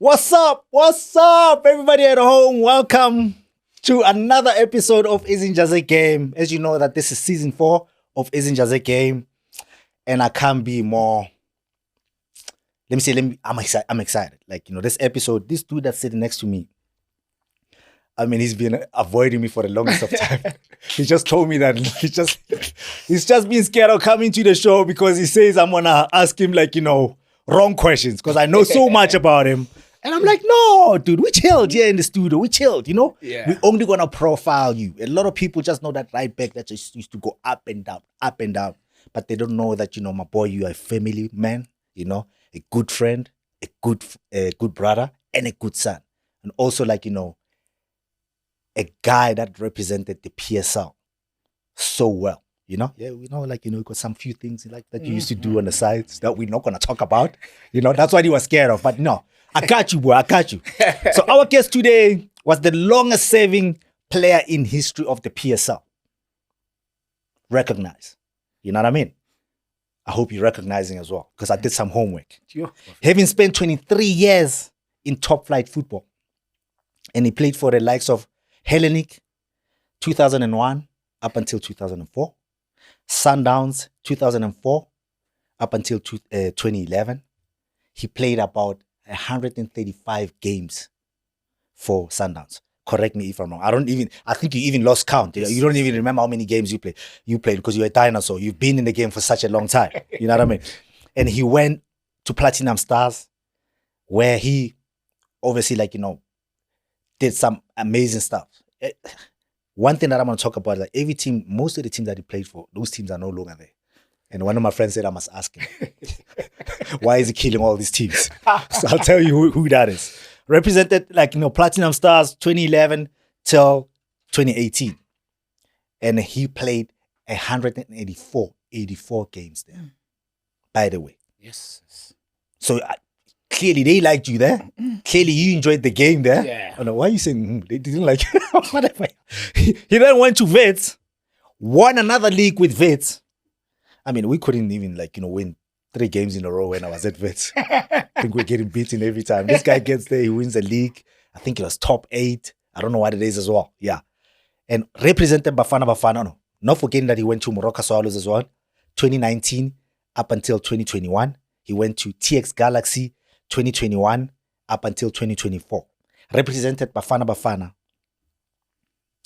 What's up? What's up, everybody at home? Welcome to another episode of Izinja zeGame. As you know, that this is season 4 of Izinja zeGame, and I can't be more. I'm excited. Like, you know, this episode, this dude that's sitting next to me, I mean, he's been avoiding me for the longest of time. He just told me that he's just been scared of coming to the show because he says I'm gonna ask him, like, you know, wrong questions because I know so much about him. And I'm like, no, dude, we chilled here in the studio. We chilled, you know? Yeah. We're only gonna profile you. A lot of people just know that right back that just used to go up and down. But they don't know that, you know, my boy, you are a family man, you know, a good friend, a good brother, and a good son. And also, like, you know, a guy that represented the PSL so well, you know? Yeah, we know, like, you know, got some few things like that you used to do on the sides that we're not gonna talk about. You know, that's what he was scared of. But no, I got you, boy, I got you. So our guest today was the longest serving player in history of the PSL. Recognize. You know what I mean? I hope you're recognizing as well, because I did some homework. Sure. Having spent 23 years in top flight football, and he played for the likes of Hellenic, 2001 up until 2004. Sundowns, 2004 up until 2011. He played about 135 games for Sundowns. Correct me if I'm wrong. I think you even lost count. You don't even remember how many games you played. You played because you're a dinosaur. You've been in the game for such a long time. You know what I mean? And he went to Platinum Stars, where he obviously, like, you know, did some amazing stuff. One thing that I'm going to talk about is that every team, most of the teams that he played for, those teams are no longer there. And one of my friends said I must ask him, why is he killing all these teams? So I'll tell you who that is. Represented, like, you know, Platinum Stars 2011 till 2018. And he played 184 games there, by the way. Yes. So clearly they liked you there. Clearly you enjoyed the game there. Yeah. I don't know, why are you saying they didn't like you? Whatever. He then went to Wits, won another league with Wits. I mean, we couldn't even, like, you know, win 3 games in a row when I was at Wits. I think we're getting beaten every time. This guy gets there, he wins a league. I think it was top 8. I don't know what it is as well. Yeah. And represented Bafana. No. Not forgetting that he went to Morocco Swallows as well. 2019 up until 2021. He went to TX Galaxy 2021 up until 2024. Represented Bafana.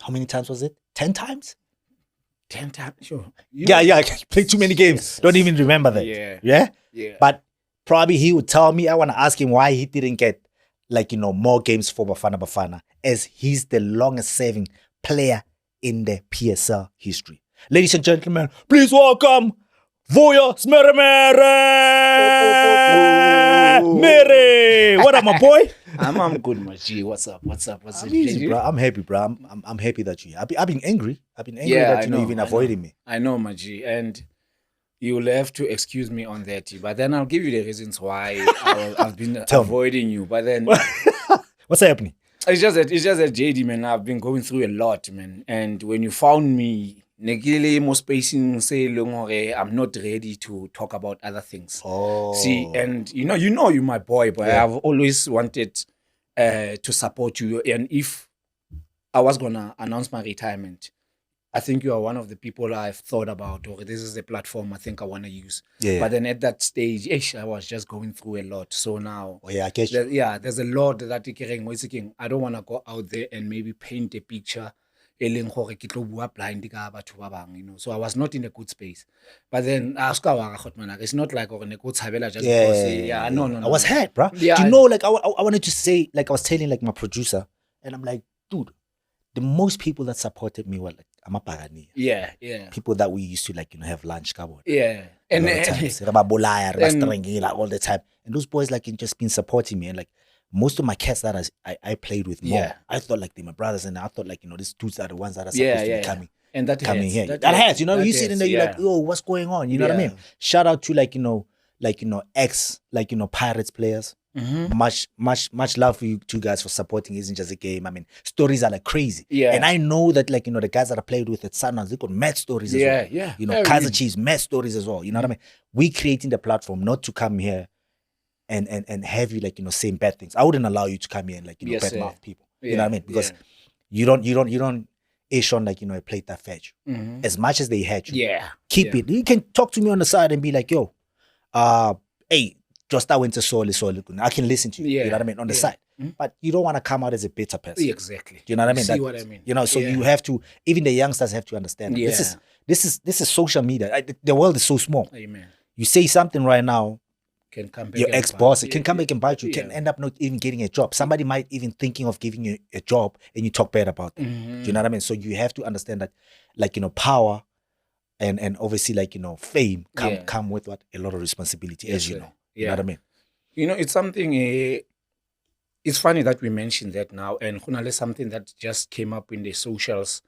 How many times was it? 10 times? 10 times, sure. Yeah. Played too many games. Don't even remember that. Yeah. But probably he would tell me, I want to ask him why he didn't get, like, you know, more games for Bafana, as he's the longest serving player in the PSL history. Ladies and gentlemen, please welcome Vuyo Mere. What up, my boy? I'm good, my G. What's up? I'm easy, bro. I'm happy, bro. I'm happy that you're here. I've been angry. That you're even avoiding me. I know, my G. And you'll have to excuse me on that, but then I'll give you the reasons why I've been avoiding you. But then what's happening? It's just that JD, man, I've been going through a lot, man. And when you found me, most spacing say I'm not ready to talk about other things. Oh. See, and you know you're my boy, but I've always wanted to support you. And if I was gonna announce my retirement, I think you are one of the people I've thought about, or this is the platform I think I want to use. Yeah. But then at that stage, I was just going through a lot. So now, I get you. There's a lot that I don't want to go out there and maybe paint a picture. You know, so I was not in a good space. But then it's not like no. I was hurt, bro. Yeah, do you know, like, I wanted to say, like, I was telling, like, my producer, and I'm like, dude, the most people that supported me were, like, Amapagani. Yeah. People that we used to, like, you know, have lunch, Yeah. And all the time. And those boys, like, just been supporting me. And, like, most of my cats that I played with more, I thought, like, they're my brothers, and I thought, like, you know, these dudes are the ones that are supposed to be coming. And that coming hurts. here. That hurts, you know, you sit in there, you're like, oh, what's going on? You know what I mean? Shout out to, like, you know, ex, like, you know, Pirates players. Mm-hmm. Much love for you two guys for supporting Izinja zeGame. I mean, stories are like crazy. Yeah. And I know that, like, you know, the guys that I played with at Sundowns, they got mad stories as well. Yeah. You know, Kaiser Chiefs, mad stories as well. You know what I mean? We creating the platform not to come here and have you like, saying bad things. I wouldn't allow you to come here and like, Yes, bad sir. mouth people. Yeah, You know what I mean? Because yeah. you don't ish on like, a plate that fed you. As much as they had you. Yeah. Keep it. You can talk to me on the side and be like, yo, hey, just I went to Soli. I can listen to you. You know what I mean? On the side. But you don't want to come out as a bitter person. Exactly. Do you know what I mean? See what I mean? So you have to, even the youngsters have to understand. Yeah. This is social media. The world is so small. Amen. You say something right now, can come back your ex-boss, it can come back and bite you. Yeah. Can end up not even getting a job. Somebody might even thinking of giving you a job and you talk bad about them. Do you know what I mean? So you have to understand that, like, power and obviously, like, fame come with what? A lot of responsibility, as you know. You know what I mean? It's something, it's funny that we mentioned that now, and Khunale, something that just came up in the socials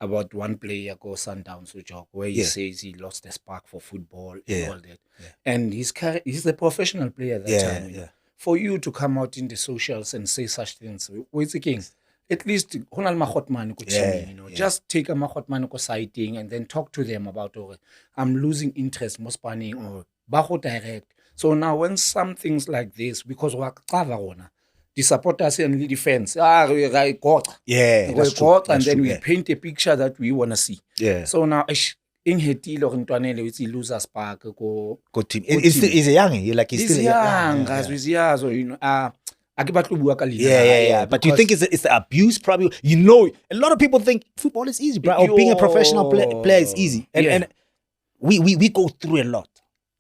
about one player go Sundowns where he says he lost the spark for football and all that. Yeah. And he's a professional player at that time. Yeah. For you to come out in the socials and say such things, what's the king? At least just take a Mahotman sighting and then talk to them about I'm losing interest most panning or baho direct. So now when some things like this, because the supporters and the defense, we and then we paint a picture that we want to see. Yeah. So now, in Hetilo or Ntwanele, we lose a spark. Go team. He's a young. He's still young. Yeah. But you think it's the abuse? Probably. A lot of people think football is easy, bro. Or being a professional player is easy, and we go through a lot.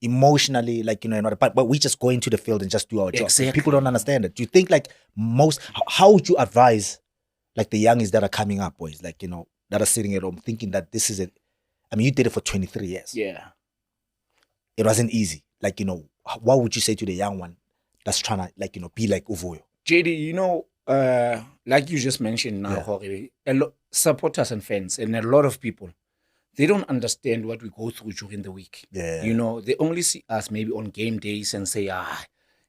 Emotionally, like, but we just go into the field and just do our job. Exactly. People don't understand it. Do you think like how would you advise like the youngies that are coming up, boys, like, that are sitting at home thinking that this is you did it for 23 years. Yeah. It wasn't easy. Like, what would you say to the young one that's trying to, like, be like Vuyo? JD, like you just mentioned now, supporters and fans and a lot of people, they don't understand what we go through during the week. Yeah. They only see us maybe on game days and say,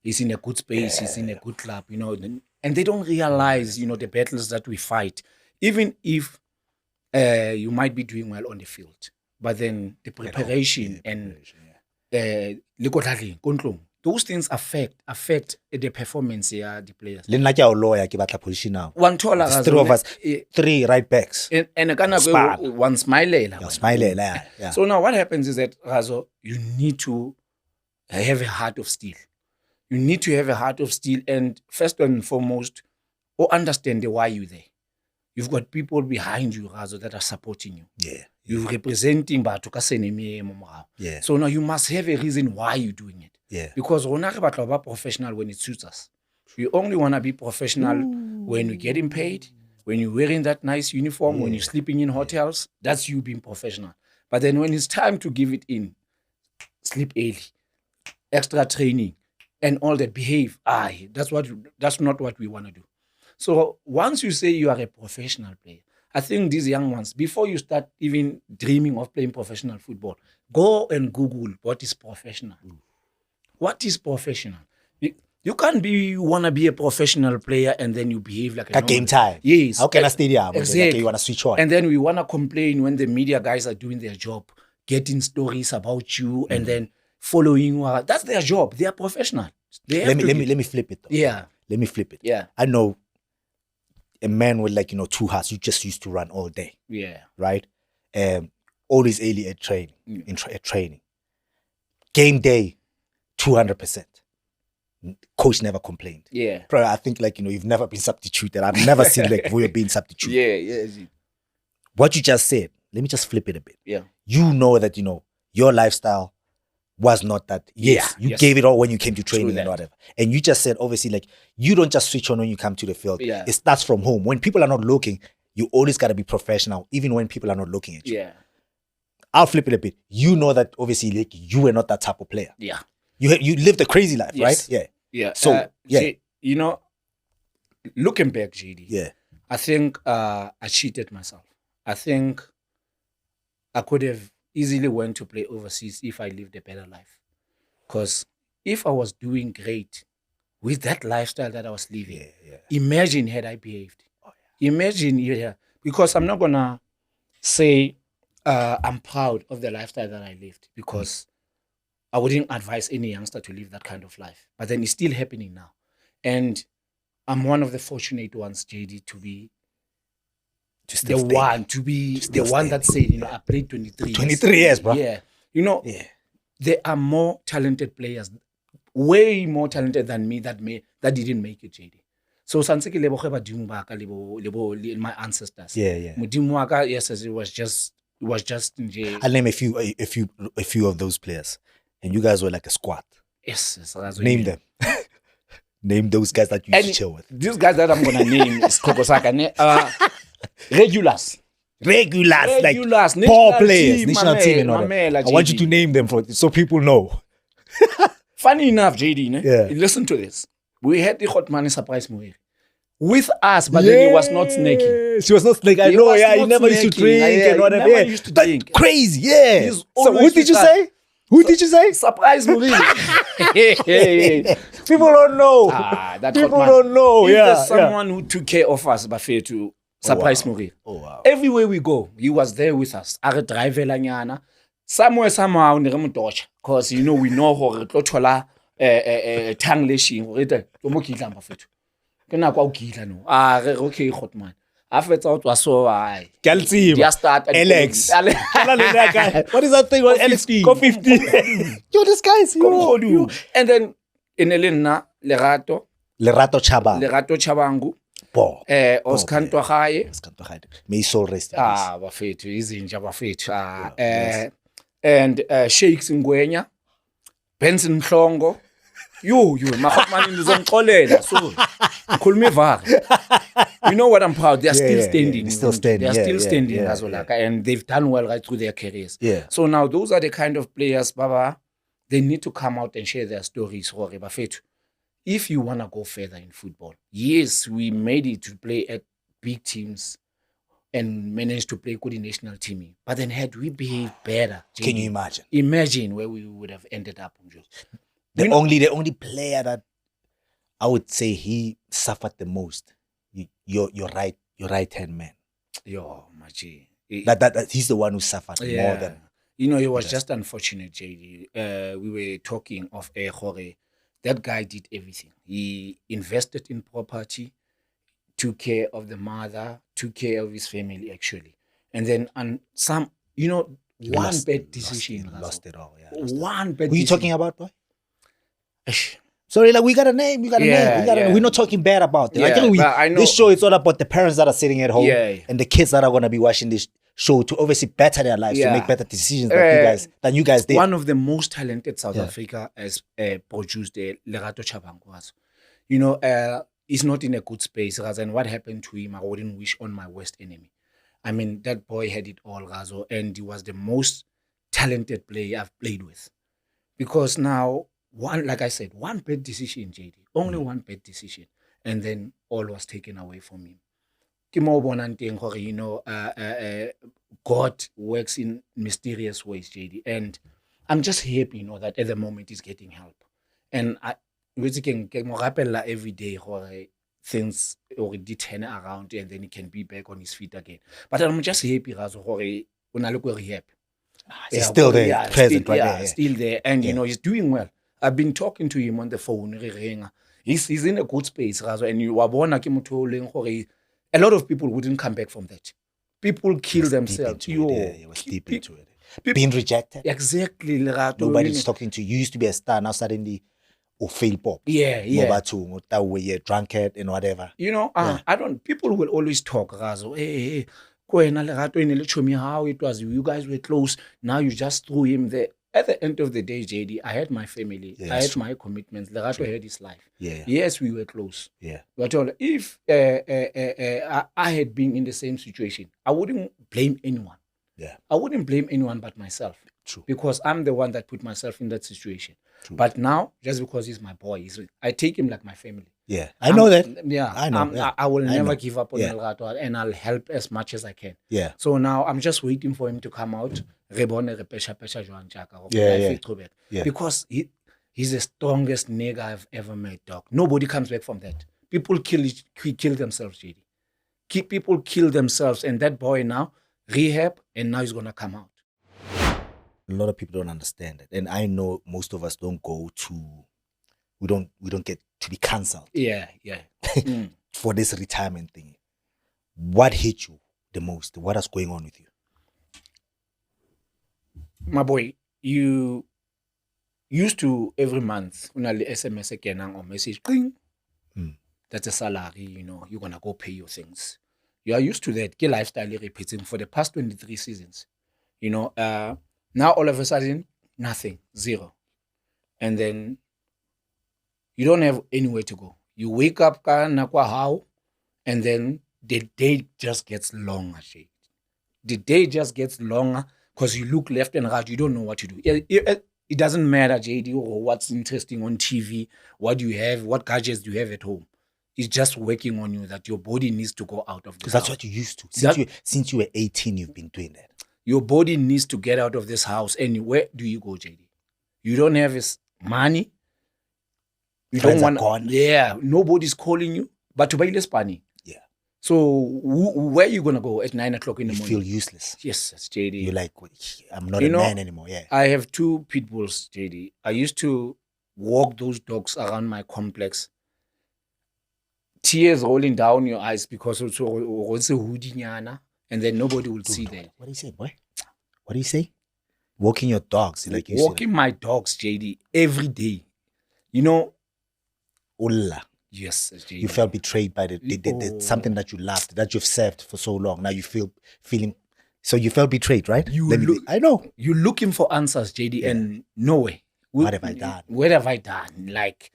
he's in a good space, he's in a good club, and they don't realize, the battles that we fight, even if you might be doing well on the field, but then the preparation and those things affect the performance the players. Position now. There's three of us, 3 right backs. And one smile. So now what happens is that, Razo, you need to have a heart of steel. You need to have a heart of steel, and first and foremost, understand why you're there. You've got people behind you, Razo, that are supporting you. Yeah. You're representing Batuka. Yeah. So now you must have a reason why you're doing it. Yeah. Because we're not about professional when it suits us. We only want to be professional when we're getting paid, when you're wearing that nice uniform, when you're sleeping in hotels. That's you being professional. But then when it's time to give it in, sleep early, extra training, and all that, behave. That's not what we want to do. So once you say you are a professional player, I think these young ones, before you start even dreaming of playing professional football, go and Google what is professional. What is professional? You can't want to be a professional player and then you behave like a game time. Yes. How can I stadium? Exactly. You want to switch on. And then we want to complain when the media guys are doing their job, getting stories about you and then following you. That's their job. They are professional. Let me flip it though. Yeah. Let me flip it. Yeah. I know a man with 2 hearts. You just used to run all day. Yeah. Right? Always early at training. At training. Game day, 200%. Coach never complained. Yeah. Bro, I think you've never been substituted. I've never seen Vuyo being substituted. Yeah. What you just said, let me just flip it a bit. Yeah. You know that, your lifestyle was not that. Yes, you gave it all when you came to training and whatever. And you just said, obviously, you don't just switch on when you come to the field. Yeah. It starts from home. When people are not looking, you always got to be professional, even when people are not looking at you. Yeah. I'll flip it a bit. You know that, obviously, you were not that type of player. Yeah. You lived a crazy life, right? Yeah. Yeah. So, looking back, JD, I think I cheated myself. I think I could have easily went to play overseas if I lived a better life. Because if I was doing great with that lifestyle that I was living, imagine had I behaved. Oh, yeah. Imagine, because I'm not going to say I'm proud of the lifestyle that I lived, because I wouldn't advise any youngster to live that kind of life. But then it's still happening now. And I'm one of the fortunate ones, JD, to be the one that said, I played 23 years, bro. Yeah. There are more talented players, way more talented than me that didn't make it, JD. So Sanseki my ancestors. Yeah. Yes, it was just I'll name a few of those players. And you guys were like a squad. Yes. Name them. Name those guys that you used to chill with. These guys that I'm gonna name is Kokosaka. Regulars, like poor players, national team and all that. I want you to name them so people know. Funny enough, JD, listen to this. We had the hot money surprise movie with us, but then he was not snaking. She was not snaking. I know, he never used to drink and whatever. Never used to drink. Crazy, yeah. So who did you say? Who did you say? Surprise movie. People don't know. People don't know. There's someone who took care of us, but fair to surprise movie. Oh wow. Everywhere we go, he was there with us. Are driver lanyana. Somehow, because we know how to tang leshing. Okay, hot man. After it was so Alex. What is that thing? Alex, go 50. Yo, this guy's you. And then in Elena, Lerato Chabangu. Oskanto Haye. May his soul rest. Bafethu, Izinja bafethu. And Sheiks Ngwenya, Benson Mhlongo. You, mahotman ndizomxolela. So, khuluma ivara. You know what I'm proud? They're still standing. They're still standing as well. And they've done well right through their careers. Yeah. So now those are the kind of players, Baba, they need to come out and share their stories. If you want to go further in football, yes, we made it to play at big teams and managed to play good in national team. But then had we behaved better, can you imagine? Imagine where we would have ended up. The only player that I would say he suffered the most, your right hand man. Yo, Machi. That he's the one who suffered more than. It was just unfortunate, JD. We were talking of a Jorge. That guy did everything. He invested in property, took care of the mother, took care of his family actually, and then one bad decision. Lost it all. Yeah. One bad. Who are you talking about, boy? Sorry, we got a name. We're not talking bad about them. I know this show is all about the parents that are sitting at home and the kids that are going to be watching this show to obviously better their lives, to make better decisions than you guys did. One of the most talented South Africa has produced Lerato Chabangu. He's not in a good space, and what happened to him, I wouldn't wish on my worst enemy. I mean, that boy had it all, Razo, and he was the most talented player I've played with. Because now, like I said, one bad decision, JD. Only one bad decision. And then all was taken away from him. God works in mysterious ways, JD. And I'm just happy, that at the moment he's getting help. And we can every day things already turn around and then he can be back on his feet again. But I'm just happy, rehab. He's still there, present right there. Still there. And, he's doing well. I've been talking to him on the phone. He's in a good space, and you are born a lot of people wouldn't come back from that. People kill themselves. He was deep into it. Being rejected. Exactly, Lerato. Nobody's talking to you. You used to be a star, now suddenly fail pop. Yeah. That way you're drunkard and whatever. People will always talk, Razo. Hey, Lerato, how it was. You guys were close. Now you just threw him there. At the end of the day, JD, I had my family. I had my commitments. Lerato had his life. Yeah. Yes, we were close. Yeah. But if I had been in the same situation, I wouldn't blame anyone. Yeah. I wouldn't blame anyone but myself. True. Because I'm the one that put myself in that situation. True. But now, just because he's my boy, I take him like my family. Yeah, I know that. Yeah, I know. I will never give up on Lerato, and I'll help as much as I can. Yeah. So now I'm just waiting for him to come out. Because he's the strongest nigga I've ever met, dog. Nobody comes back from that. People kill themselves, JD. People kill themselves, and that boy now rehab, and now he's gonna come out. a lot of people don't understand it. And I know most of us don't go to, we don't get to be cancelled. Yeah. For this retirement thing. What hit you the most? What is going on with you? My boy, you used to every month, unali SMS again or message, cling. That's a salary, you know, you're gonna go pay your things. You are used to that. Get lifestyle repeating for the past 23 seasons. You know, now all of a sudden, nothing, zero. And then you don't have anywhere to go. You wake up, how, and then the day just gets longer, Jay. The day just gets longer because you look left and right, you don't know what to do. It doesn't matter, JD, or what's interesting on TV, what do you have, what gadgets do you have at home. It's just working on you that your body needs to go out of this house. That's what you used to. Since you were 18, you've been doing that. Your body needs to get out of this house. And where do you go, JD? You don't have his money. You Friends don't are gone. Yeah, nobody's calling you. But to buy less money. Yeah. So where are you going to go at 9 o'clock in the morning? You feel useless. Yes, JD. You're like, I'm not a man anymore. Yeah. I have 2 pit bulls, JD. I used to walk those dogs around my complex. Tears rolling down your eyes because it's a hoodinyana, and then nobody will see that. What do you say, boy? What do you say? Walking your dogs, like you walking my dogs, JD, every day. You know. Ulla. Yes, JD. You felt betrayed by the something that you loved, that you've served for so long. Now you feeling. So you felt betrayed, right? I know. You're looking for answers, JD, and no way. What have I done? What have I done? Like.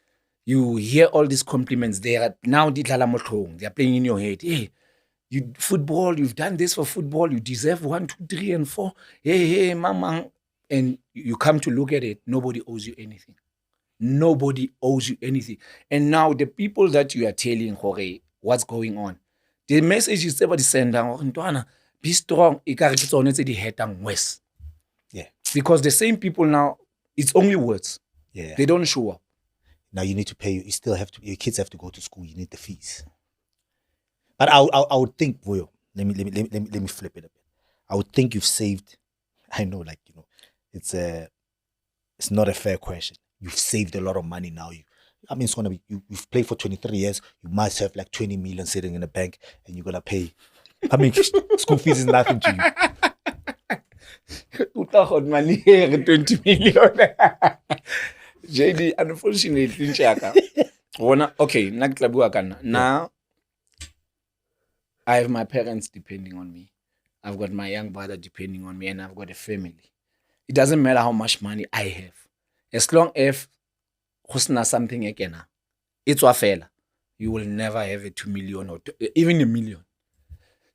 You hear all these compliments. They are now they are playing in your head. Hey, you football, you've done this for football, you deserve 1, 2, 3, and 4. Hey, mama. And you come to look at it, nobody owes you anything. Nobody owes you anything. And now the people that you are telling, Jorge, what's going on? The message is everybody send down, be strong. Yeah. Because the same people now, it's only words. Yeah. They don't show up. Now you need to pay. You still have to. Your kids have to go to school. You need the fees. But I would think, Vuyo, let me flip it a bit. I would think you've saved. I know, like it's not a fair question. You've saved a lot of money now. It's gonna be. You've played for 23 years. You must have like 20 million sitting in the bank, and you're gonna pay. School fees is nothing to you. Money here, 20 million. JD, unfortunately, okay, now I have my parents depending on me. I've got my young brother depending on me, and I've got a family. It doesn't matter how much money I have. As long as something again, it's a fella. You will never have a 2 million or even a million.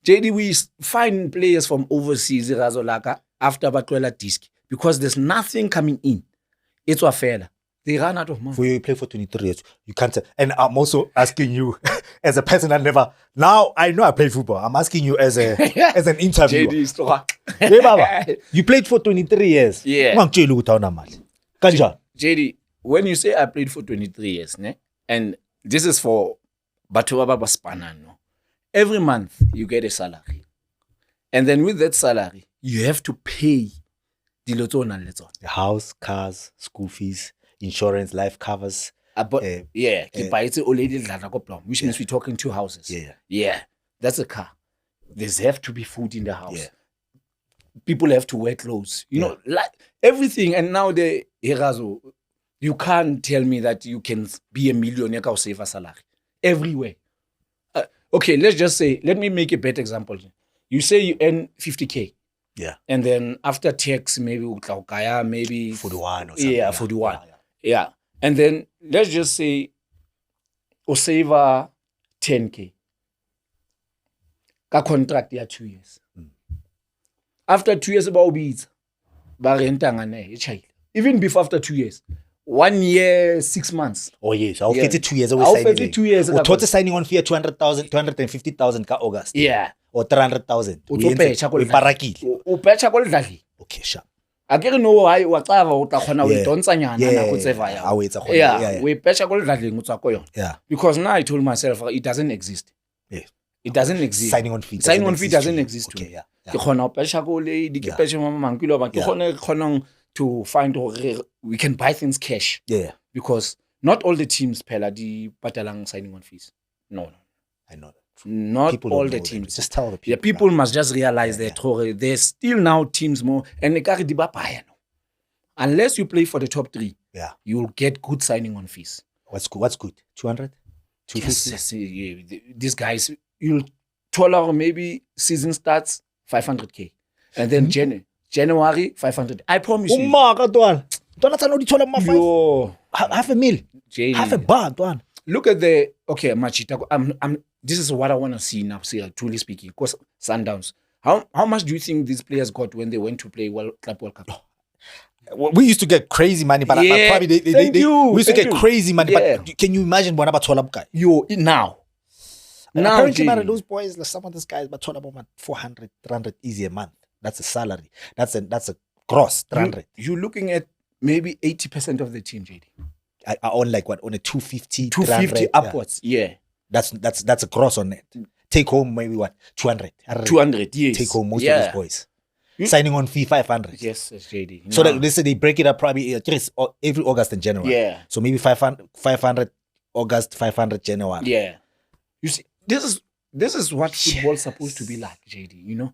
JD, we find players from overseas, after Batwela disc, because there's nothing coming in. It's a fella. They run out of money. For you play for 23 years, you can't tell. And I'm also asking you, as a person that never. Now I know I play football. I'm asking you as an interviewer. JD, you played for 23 years. Yeah. JD, when you say I played for 23 years, and this is for Batuaba Baspanano, every month you get a salary, and then with that salary you have to pay the house, cars, school fees, insurance, life covers. Which means we're talking 2 houses. Yeah, that's a car. There's have to be food in the house. Yeah. People have to wear clothes. You know, like everything. And now you can't tell me that you can be a millionaire or save a salary everywhere. Okay, let's just say, let me make a better example. You say you earn 50K. Yeah. And then after tax, maybe 41 or something. Yeah, 41. Yeah. And then let's just say or save 10K. Ka contract ya 2 years. After 2 years about beats. Even before after 2 years. 1 year, 6 months. Oh yes, I'll get it 2 years. I'll get it 2 years. Or total signing on fee 200,000, 250,000 ka August. Yeah. Or 300,000. Okay, sure. I don't know why whatever utakona we donsa nyana na kutseva ya. We pecha ko ledladling utsako yon. Yeah. Because now I told myself it doesn't exist. Yeah. It doesn't exist. Signing on fee doesn't exist. Okay, yeah. Ke khona ho pesha ko le di ke pesha mama ke lo ba ke khona to find we can buy things cash. Yeah. Because not all the teams pela di patalang signing on fees. No. I know that. Not People all don't the know teams. that. Just tell the people. Yeah, people must just realize that there's still now teams more and unless you play for the top 3, you'll get good signing on fees. What's good? 200? 250? Yes, these guys, you'll tolerate maybe season starts 500k. And then January 500. I promise you. Half a mil. Half a bar, Tuan. Look at the Machita. This is what I want to see now, truly speaking. Because Sundowns. How much do you think these players got when they went to play Club World Cup? We used to get crazy money, but probably we used to get crazy money. But can you imagine what about Tolab? Now, apparently, those boys, like some of these guys, but Tolab 400, 300 easy a month. That's a salary. That's a gross 300. You're looking at maybe 80% of the team, JD. I own like what? On a 250, 250 upwards. Yeah. That's a gross on it. Take home maybe what? 200. 200, yes. Take home most of these boys. Signing on fee 500. Yes, JD. So they say they break it up probably every August and January. Yeah. So maybe 500 August, 500 January. Yeah. You see, this is what football's supposed to be like, JD. You know,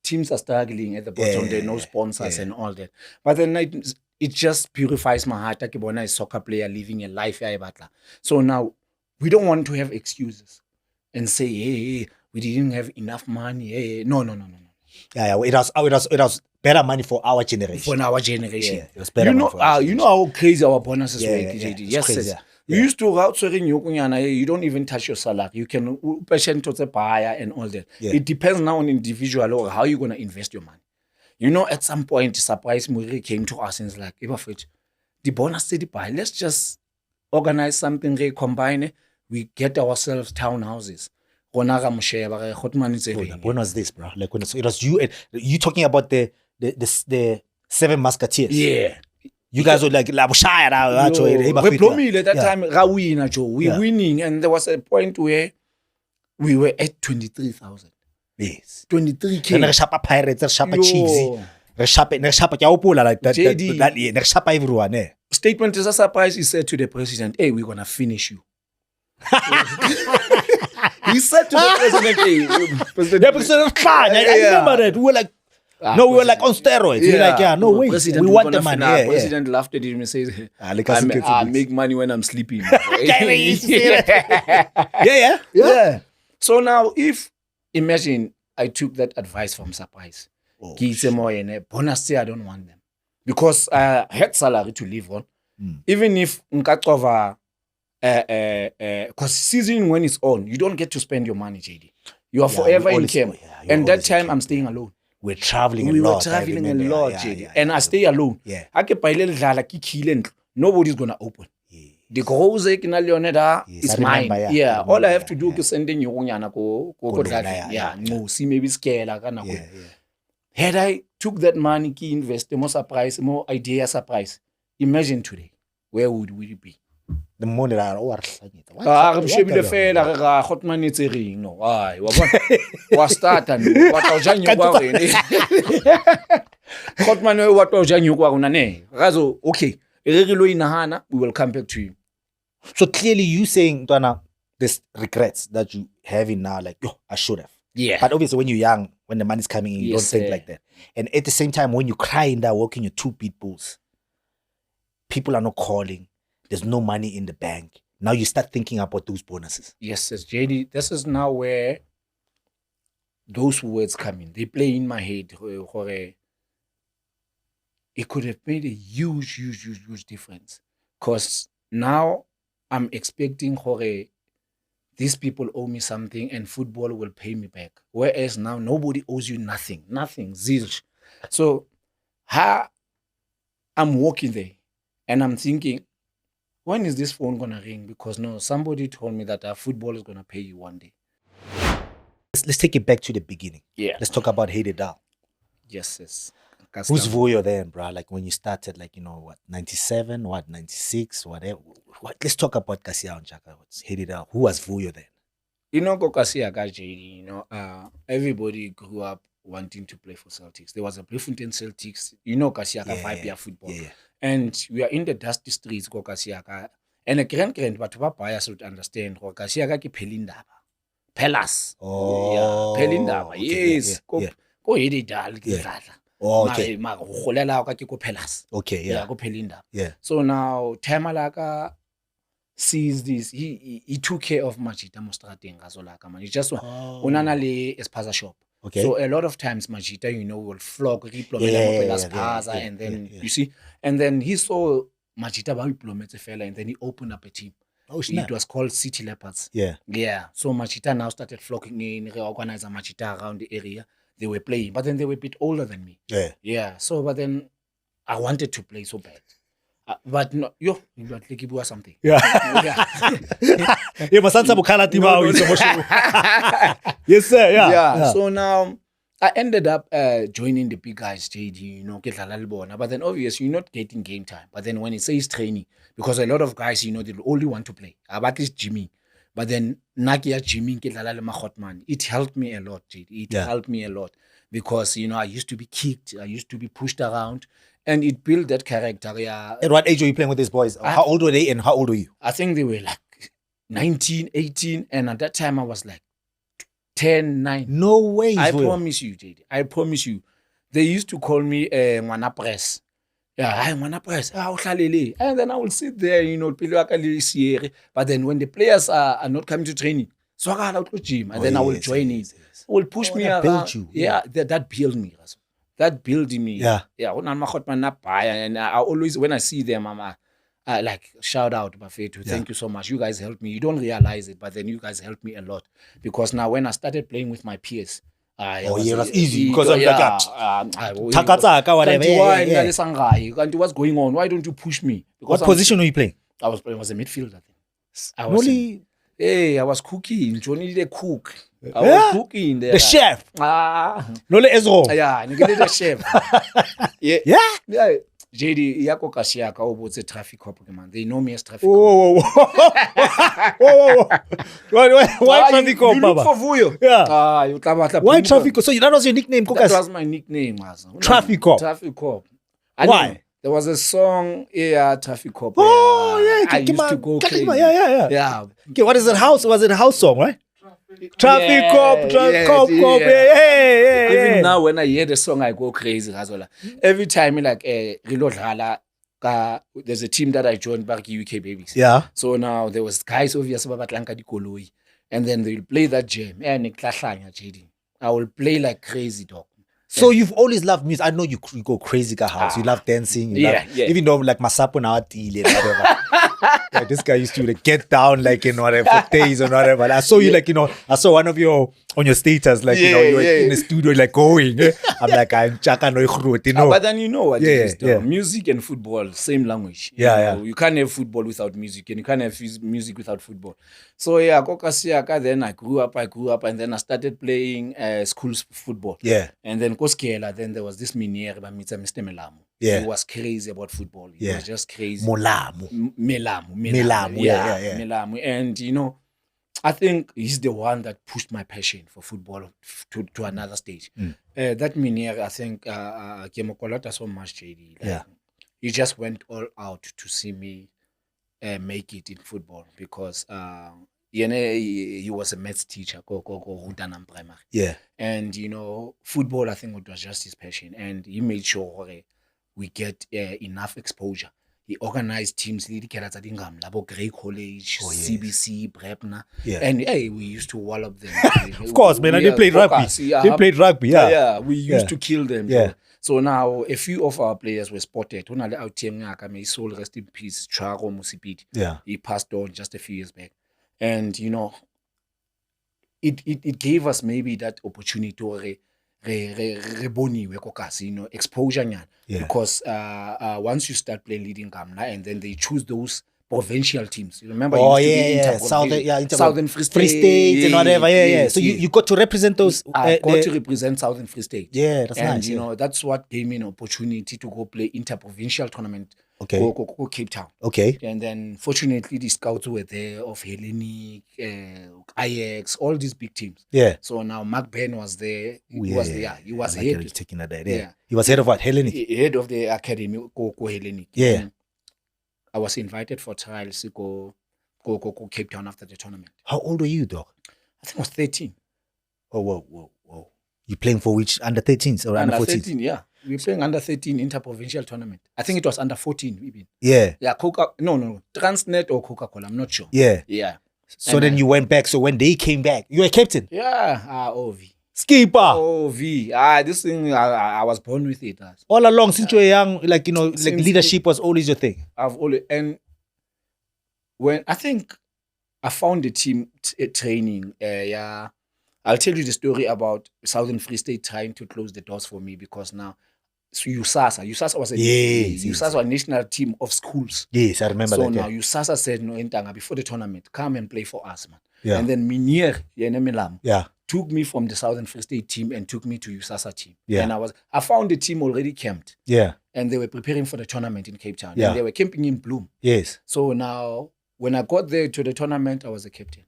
teams are struggling at the bottom. There are no sponsors and all that. But then it just purifies my heart. A soccer player living a life. So now we don't want to have excuses and say, hey, we didn't have enough money. Hey. No. Yeah, it was better money for our generation. Yeah, it was better money for our generation. You know how crazy our bonuses were, JD. Yes, crazy, We used to you don't even touch your salary. You can patient to the buyer and all that. Yeah. It depends now on individual or how you're gonna invest your money. You know, at some point, Surprise Muri came to us and it's like, the bonus to the buy. Let's just organize something, combine. We get ourselves townhouses. When was this, bro? Like when it was you talking about the 7 Musketeers. Yeah. You guys were like Labushaya. At that time, we winning, and there was a point where we were at 23,000. Yes. 23K. And Shapa Pirates, Shapa Chiefs. Shapa Yaupula like that. Everyone. Statement is a surprise. He said to the president, "Hey, we're gonna finish you." He said to the president, "The president, I remember that. We were like, we were like on steroids. We were like, no way. We want the money." The president laughed at him and says, I make money when I'm sleeping. Yeah. So now, imagine I took that advice from Surprise. Bonus, I don't want them. Because I had salary to live on. Even if Nkatova, because season when it's on, you don't get to spend your money, JD. You are forever in camp. And that time I'm staying alone. We're traveling a lot, JD. Yeah, and I stay alone. Yeah. Nobody's gonna open. The goals is mine. Yeah. All I have to do is send in your no, see maybe scale. Had I took that money, key invest, more surprise, more idea surprise. Imagine today, where would we be? The money that I'm sure the fair hot money no. Was start and what hot money what Razo, okay. We will come back to you. So clearly you saying, Donna, this regrets that you having now, like, I should have. Yeah. But obviously when you're young, when the money's coming in, you don't think like that. And at the same time, when you cry in that walking your 2 pit bulls, people are not calling. There's no money in the bank. Now you start thinking about those bonuses. Yes, JD. This is now where those words come in. They play in my head. It could have made a huge difference. Because now I'm expecting these people owe me something and football will pay me back. Whereas now nobody owes you nothing. Zilch. So I'm walking there and I'm thinking, when is this phone going to ring? Because somebody told me that football is going to pay you one day. Let's take it back to the beginning. Yeah. Let's talk about Hate It Down. Yes. Who's Vuyo then, bro? Like when you started, 97, 96, whatever. Let's talk about Kasiao and Chaka. Hate It Down. Who was Vuyo then? You know, Kokasiaka, JD, you know, everybody grew up wanting to play for Celtics. There was a Bloemfontein Celtics, you know, Kasiaka 5-year football. Yeah. And we are in the dusty streets, Kokasiaka. And a grand, but to bias would understand, Kokasiaka ki Pelindaba. Pelas. Oh. Yeah, Pelindaba. Okay, Yes. yeah. Go Edidal, Oh, okay. Pelas. Okay, yeah. Go Pelindaba. Yeah. So now, Tamalaka sees this. He took care of Majita Mostrateng Gazolaka, man. He just unanale espaza shop. Okay. So a lot of times Majita, you know, will flog and then you see, and then he saw Majita Bawiplomete fella, and then he opened up a team. Oh, snap. It was called City Leopards. Yeah. Yeah. So Majita now started flocking in, reorganize Majita around the area. They were playing, but then they were a bit older than me. Yeah. Yeah. So, but then I wanted to play so bad. But no, you got like something. Yeah. Yes, sir. Yeah. So now I ended up joining the big guys, JD, you know, but then obviously you're not getting game time. But then when it says training, because a lot of guys, you know, they only want to play. At least Jimmy. But then Nakia Jimmy, it helped me a lot, JD. It helped me a lot. Because, you know, I used to be kicked. I used to be pushed around. And it built that character. Yeah. At what age were you playing with these boys? How old were they and how old were you? I think they were like 19, 18. And at that time, I was like 10, 9. No way. I promise you, JD. I promise you. They used to call me Ngwana Press. Yeah, I'm Ngwana Press. And then I will sit there, you know, but then when the players are not coming to training, so I go to gym. And then I will join it. Will push me around. Build you. Yeah, that built me. That built me. Yeah. Yeah. And I always, when I see them, I like shout out Bafetu. Thank you so much. You guys helped me. You don't realize it, but then you guys helped me a lot. Because now when I started playing with my peers, it was easy because I'm like, what's going on? Why don't you push me? Because what position were you playing? I was a midfielder. I was cooking. Johnny the cook. I was cooking there. The chef. Nole Ezro. Yeah, the chef. Yeah. JD, yako Kasiaka obots a traffic cop, man. They know me as traffic cop. Whoa. Why traffic cop, you look for Vuyo. Yeah. Why traffic cop? So that was your nickname, Kokas? That was my nickname, Traffic cop. Traffic cop. Why? There was a song, Traffic Cop. Oh, yeah. I used to go crazy. Yeah. Okay, what is it? Was it a house song, right? Traffic cop. Even now, when I hear the song, I go crazy. Every time, like, there's a team that I joined back UK Babies. Yeah. So now there was guys obviously and then they'll play that jam. I will play like crazy, dog. So you've always loved music. I know you go crazy ka house. You love dancing. Even though like Masapo now whatever. Like, this guy used to like get down like in whatever for days or whatever. I saw you like, you know, I saw one of your on your status like, you know, you're in the studio like going. I'm like, I'm Chaka no you know. But then you know what it is though. Music and football, same language. You can't have football without music and you can't have music without football. So yeah, Kokasiaka, then I grew up and then I started playing school football. Yeah. And then Koskela, then there was this Miniere by Mr. Melamu. Yeah. He was crazy about football. He was just crazy. Melamu. Melamu. And you know, I think he's the one that pushed my passion for football to another stage. That Miniere, I think, came so much, JD. Like, he just went all out to see me make it in football because he was a maths teacher, primary. Yeah. And you know, football, I think it was just his passion, and he made sure we get enough exposure. He organized teams, Labo Grey College, CBC, Brepna, and we used to wallop them. Of course, man, they played rugby. They played rugby, we used to kill them. Yeah. So now a few of our players were spotted. May his soul rest in peace, Charo Musipiti. Yeah. He passed on just a few years back. And you know, it gave us maybe that opportunity to exposure. Because once you start playing leading Gamla and then they choose those provincial teams. You remember? Oh, it used to be yeah. Southern Free State. Free State and whatever. Yeah. So you got to represent those. I got to represent Southern Free State. Yeah, that's and, nice. You know, that's what gave me an opportunity to go play interprovincial tournament. Okay. Go Cape Town. Okay. And then, fortunately, the scouts were there of Hellenic, Ajax, all these big teams. Yeah. So now Mark Ben was there. He was like head. Taking that there. Yeah. He was head of what? Hellenic? Head of the academy, go Hellenic. Yeah. And I was invited for trials to go Cape Town after the tournament. How old were you, dog? I think I was 13. Oh, whoa. You playing for which? Under 13s or under 14s? 13, yeah. We were playing under 13 interprovincial tournament. I think it was under 14 even. Yeah. Yeah, no. Transnet or Coca-Cola, I'm not sure. Yeah. Yeah. So then you went back. So when they came back, you were captain? Yeah. OV. Skipper. OV. This thing, I was born with it. All along, since you were young, like, you know, like leadership was always your thing. And when I think I found the team training, I'll tell you the story about Southern Free State trying to close the doors for me because now USASA was a national team of schools. Yes, I remember that. So now USASA said, no, Ntanga, before the tournament, come and play for us, man. Yeah. And then Minier, yeah, took me from the Southern Free State team and took me to USASA team. Yeah. And I found the team already camped. Yeah. And they were preparing for the tournament in Cape Town. Yeah. And they were camping in Bloom. Yes. So now, when I got there to the tournament, I was a captain.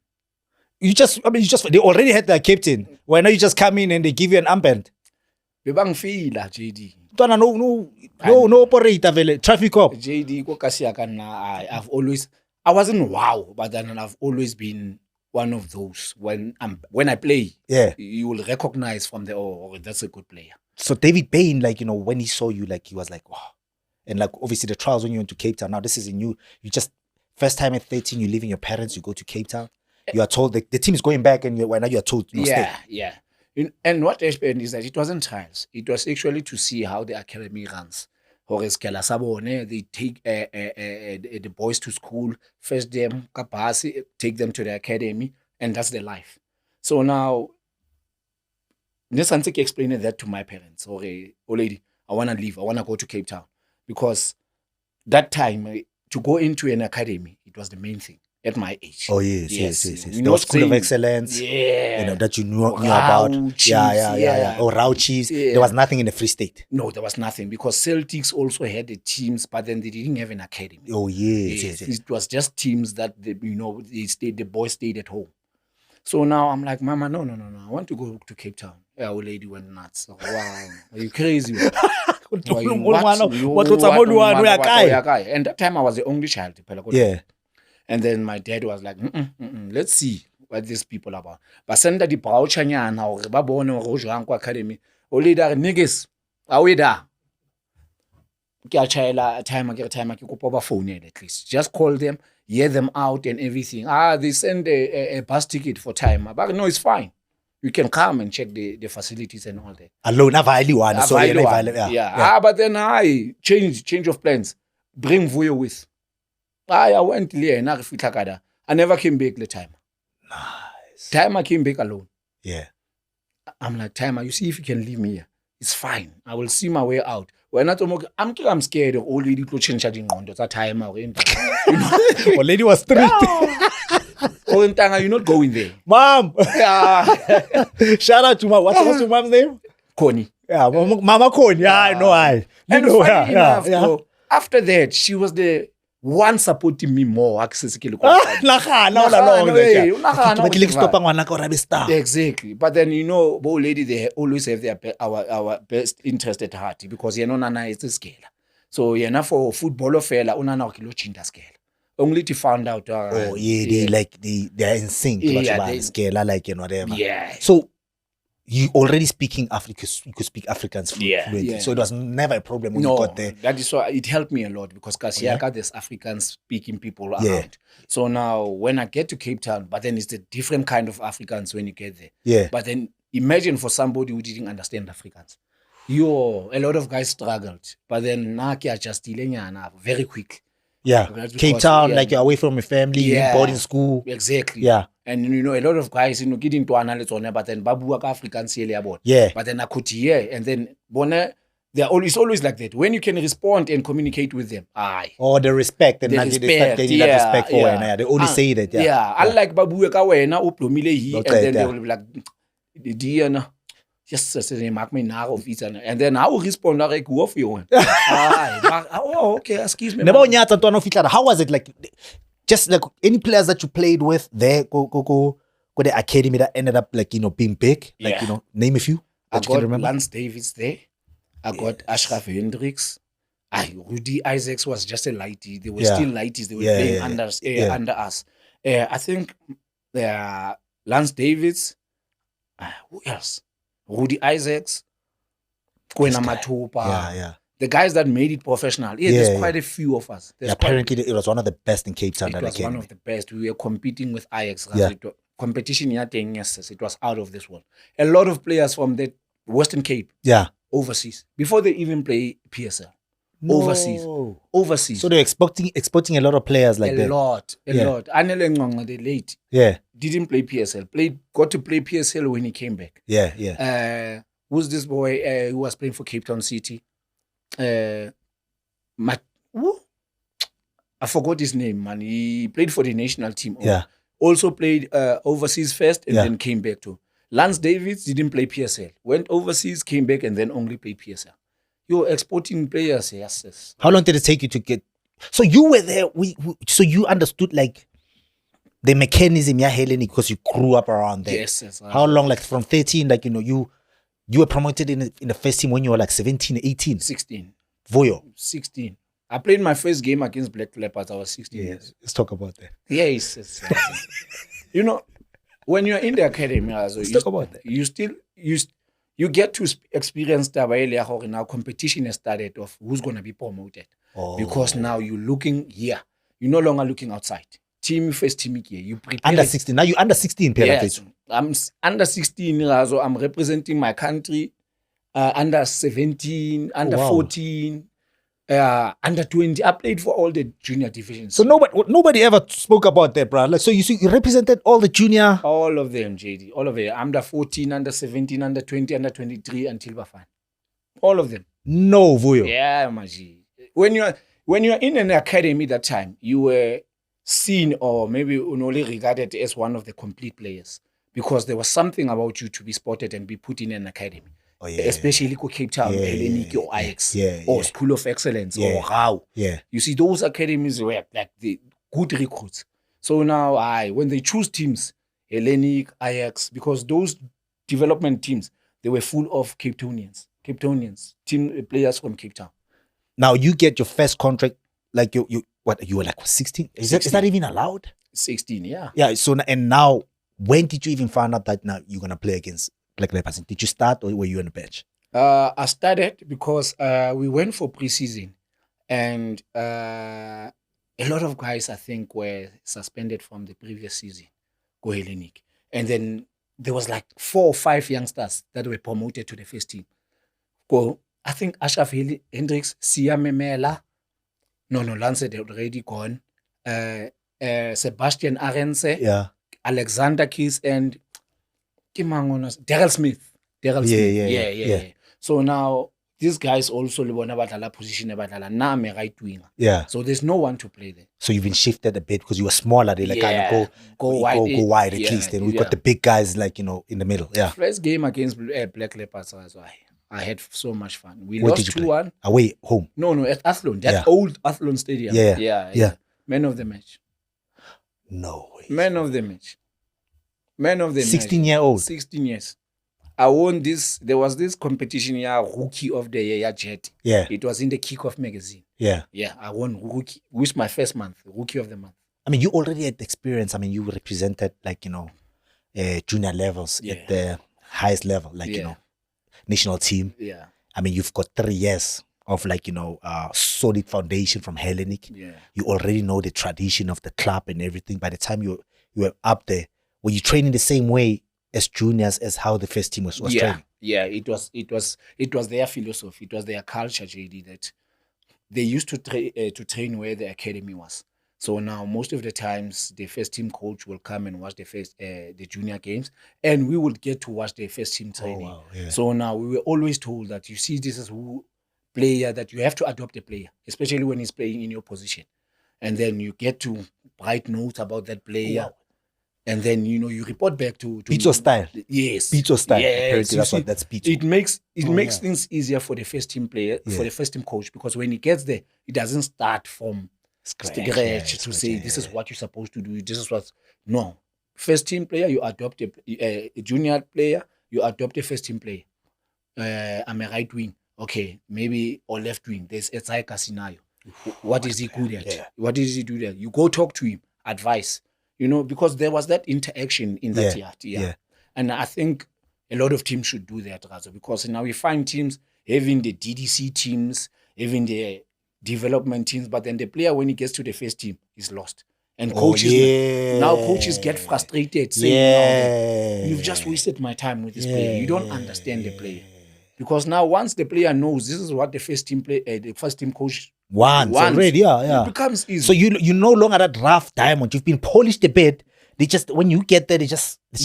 They already had their captain. Why now you just come in and they give you an armband? Bebang fila JD. No operator vele traffic cop. JD ko kasi I wasn't wow, but then I've always been one of those when I play. Yeah. You will recognize from that's a good player. So David Payne, like, you know, when he saw you, like, he was like, wow. And like, obviously the trials when you went to Cape Town, now this is you just first time at 13, you're leaving your parents, you go to Cape Town. You are told the team is going back, and now you are told no, stay. Yeah. And what happened is that it wasn't trials. It was actually to see how the academy runs. They take the boys to school, fetch them, take them to the academy, and that's their life. So now, Nesantik explained that to my parents. Okay, lady, I want to leave. I want to go to Cape Town. Because that time, to go into an academy, it was the main thing. At my age. Oh, yes. There was School of Excellence. Yeah. You know, that you knew about. Yeah. Or Rauchis. Yeah. There was nothing in the Free State. No, there was nothing because Celtics also had the teams, but then they didn't have an academy. Oh, yes. It was just teams that, the boys stayed at home. So now I'm like, Mama, no. I want to go to Cape Town. Yeah, old lady went nuts. Wow. Are you crazy? And that time I was the only child. Yeah. And then my dad was like, let's see what these people are about. But send the Brauchanyana or Babon or Rojanko Academy. Only that niggas are we there. Time I get time I can go phone at least. Just call them, hear them out and everything. They send a bus ticket for time. But no, it's fine. You can come and check the facilities and all that. Alone, But then I change of plans. Bring Vuyo with. I went there and I never came back the time. Nice. Time I came back alone. Yeah. I'm like, Timer, you see if you can leave me here. It's fine. I will see my way out. I'm scared of old lady to change that time. Old lady was strict. You're not going there. Mom. Yeah. Shout out to what's your mom's name? Connie. Yeah, Mama Connie. Yeah, I know. And funny enough, after that, she was the one supporting me more. Exactly. But then, both lady, they always have our best interest at heart because Nana is a scale. So for football fella, unana chinda scale. Only to find out. They're in sync. Whatever. Yeah. So you already speaking African, you could speak Afrikaans fluently. Yeah. So it was never a problem when you got there. That is why it helped me a lot because there's African speaking people around. Yeah. So now when I get to Cape Town, but then it's a different kind of Afrikaans when you get there. Yeah. But then imagine for somebody who didn't understand Afrikaans. A lot of guys struggled. But then Naki just very quick. Yeah. Cape Town, like you're away from your family, boarding school. Exactly. Yeah. And a lot of guys, getting to analyze on it, but then Babu Africans about. Yeah. But then I could hear, and then Bonne it's always like that. When you can respond and communicate with them, aye. Or the respect, and The they start getting that respect for wena. They only say that, Unlike Babu ka wena uplomile he, and then they will be like, Diana, yes, mark me now of it, and then I will respond like go off you. Oh, okay, excuse me. How was it like? Just like any players that you played with there, go the academy that ended up like being big, like name a few. I got Lance Davis there. I got Ashraf Hendricks. Rudy Isaacs was just a lighty. They were still lighties. They were playing under us. I think Lance Davis. Who else? Rudy Isaacs. Kwena Matupa. The guys that made it professional. There's quite a few of us. Apparently, it was one of the best in Cape Town. It was one of the best. We were competing with Ajax. Competition, it was out of this world. A lot of players from the Western Cape. Overseas. Before they even play PSL. Overseas. So they're exporting a lot of players like that. A lot. Anele Ngonga, the late. Didn't play PSL. Got to play PSL when he came back. Who's this boy who was playing for Cape Town City? I forgot his name, man. He played for the national team. Also played overseas first and then came back to. Lance Davis didn't play PSL. Went overseas, came back, and then only played PSL. You're exporting players, yes. How long did it take you to get? So you were there. So you understood like the mechanism, Hellenic, because you grew up around there. Yes. How long? Like from 13, like you were promoted in the first team when you were like 17, 18? 16. Vuyo. 16. I played my first game against Black Leopards. I was 16 years. Let's talk about that. Yes. When you're in the academy, let's talk about that. You get to experience the now competition has started of who's going to be promoted. Because now you're looking here. You're no longer looking outside. First team here. You prepare. Under 16. Now you're under 16. Yes. I'm under 16. So I'm representing my country. Under 17, under 14. Under 20, I played for all the junior divisions. So nobody ever spoke about that, bro. Like, so you represented all the junior? All of them, JD. All of them. Under 14, under 17, under 20, under 23 until Bafan. All of them. No, Vuyo. Yeah, Maji. When you're in an academy that time, you were seen or maybe only regarded as one of the complete players because there was something about you to be spotted and be put in an academy. Especially Cape Town, Hellenic or Ajax, or School of Excellence, or how. You see, those academies were like the good recruits. So now, when they choose teams, Hellenic, Ajax, because those development teams, they were full of Cape Townians, team players from Cape Town. Now you get your first contract, like you were like 16? Is that even allowed? 16, yeah. Yeah. So and now, when did you even find out that now you're gonna play against Black Leopards? Did you start or were you on the bench? I started because we went for preseason and a lot of guys I think were suspended from the previous season, go Hellenic. And then there was like 4 or 5 youngsters that were promoted to the first team. Go, I think Ashraf Hendricks, Sia Memela, Lance had already gone, Sebastian Arense, Alexander Keys and Daryl Smith. Yeah. So now these guys also live position right winger. So there's no one to play there. So you've been shifted a bit because you were smaller. They like kind of go wide at least. Then we got the big guys like in the middle. Yeah. First game against Black Leopards, I had so much fun. We lost 2-1. Away home. No, at Athlone. That old Athlone stadium. Yeah. Man of the match. No way. Man of the match. 16-year-old. 16 years. I won this. There was this competition here, Rookie of the Year Jet. Yeah. It was in the Kickoff magazine. Yeah. I won Rookie. Which my first month, Rookie of the month. I mean, you already had experience. I mean, you represented like junior levels at the highest level, like national team. Yeah. I mean, you've got 3 years of like solid foundation from Hellenic. Yeah. You already know the tradition of the club and everything. By the time you were up there, were you training the same way as juniors as how the first team was training? Yeah, it was their philosophy, it was their culture, JD, that they used to train where the academy was. So now most of the times the first team coach will come and watch the junior games, and we would get to watch the first team training. Oh, wow. Yeah. So now we were always told that, you see, this is who player that you have to adopt a player, especially when he's playing in your position. And then you get to write notes about that player. Wow. And then, you report back to Pizzo style. Yes. Pizzo style. Yes. Apparently that's Pizzo. It makes things easier for the first team player, for the first team coach, because when he gets there, he doesn't start from scratch to say, this is what you're supposed to do. This is what. No. First team player, you adopt a junior player, you adopt a first team player. I'm a right wing. Okay, maybe or left wing. There's a Casinayo. What is he good at? Yeah. What does he do there? You go talk to him, advice. Because there was that interaction in that yard. Yeah. And I think a lot of teams should do that, Razo, because now we find teams having the DDC teams, having the development teams, but then the player, when he gets to the first team, is lost. And coaches get frustrated, saying, you've just wasted my time with this player. You don't understand the player. Because now once the player knows this is what the first team coach wants already, it becomes easy. So you no longer that rough diamond. You've been polished a bit. They just, when you get there, it's just like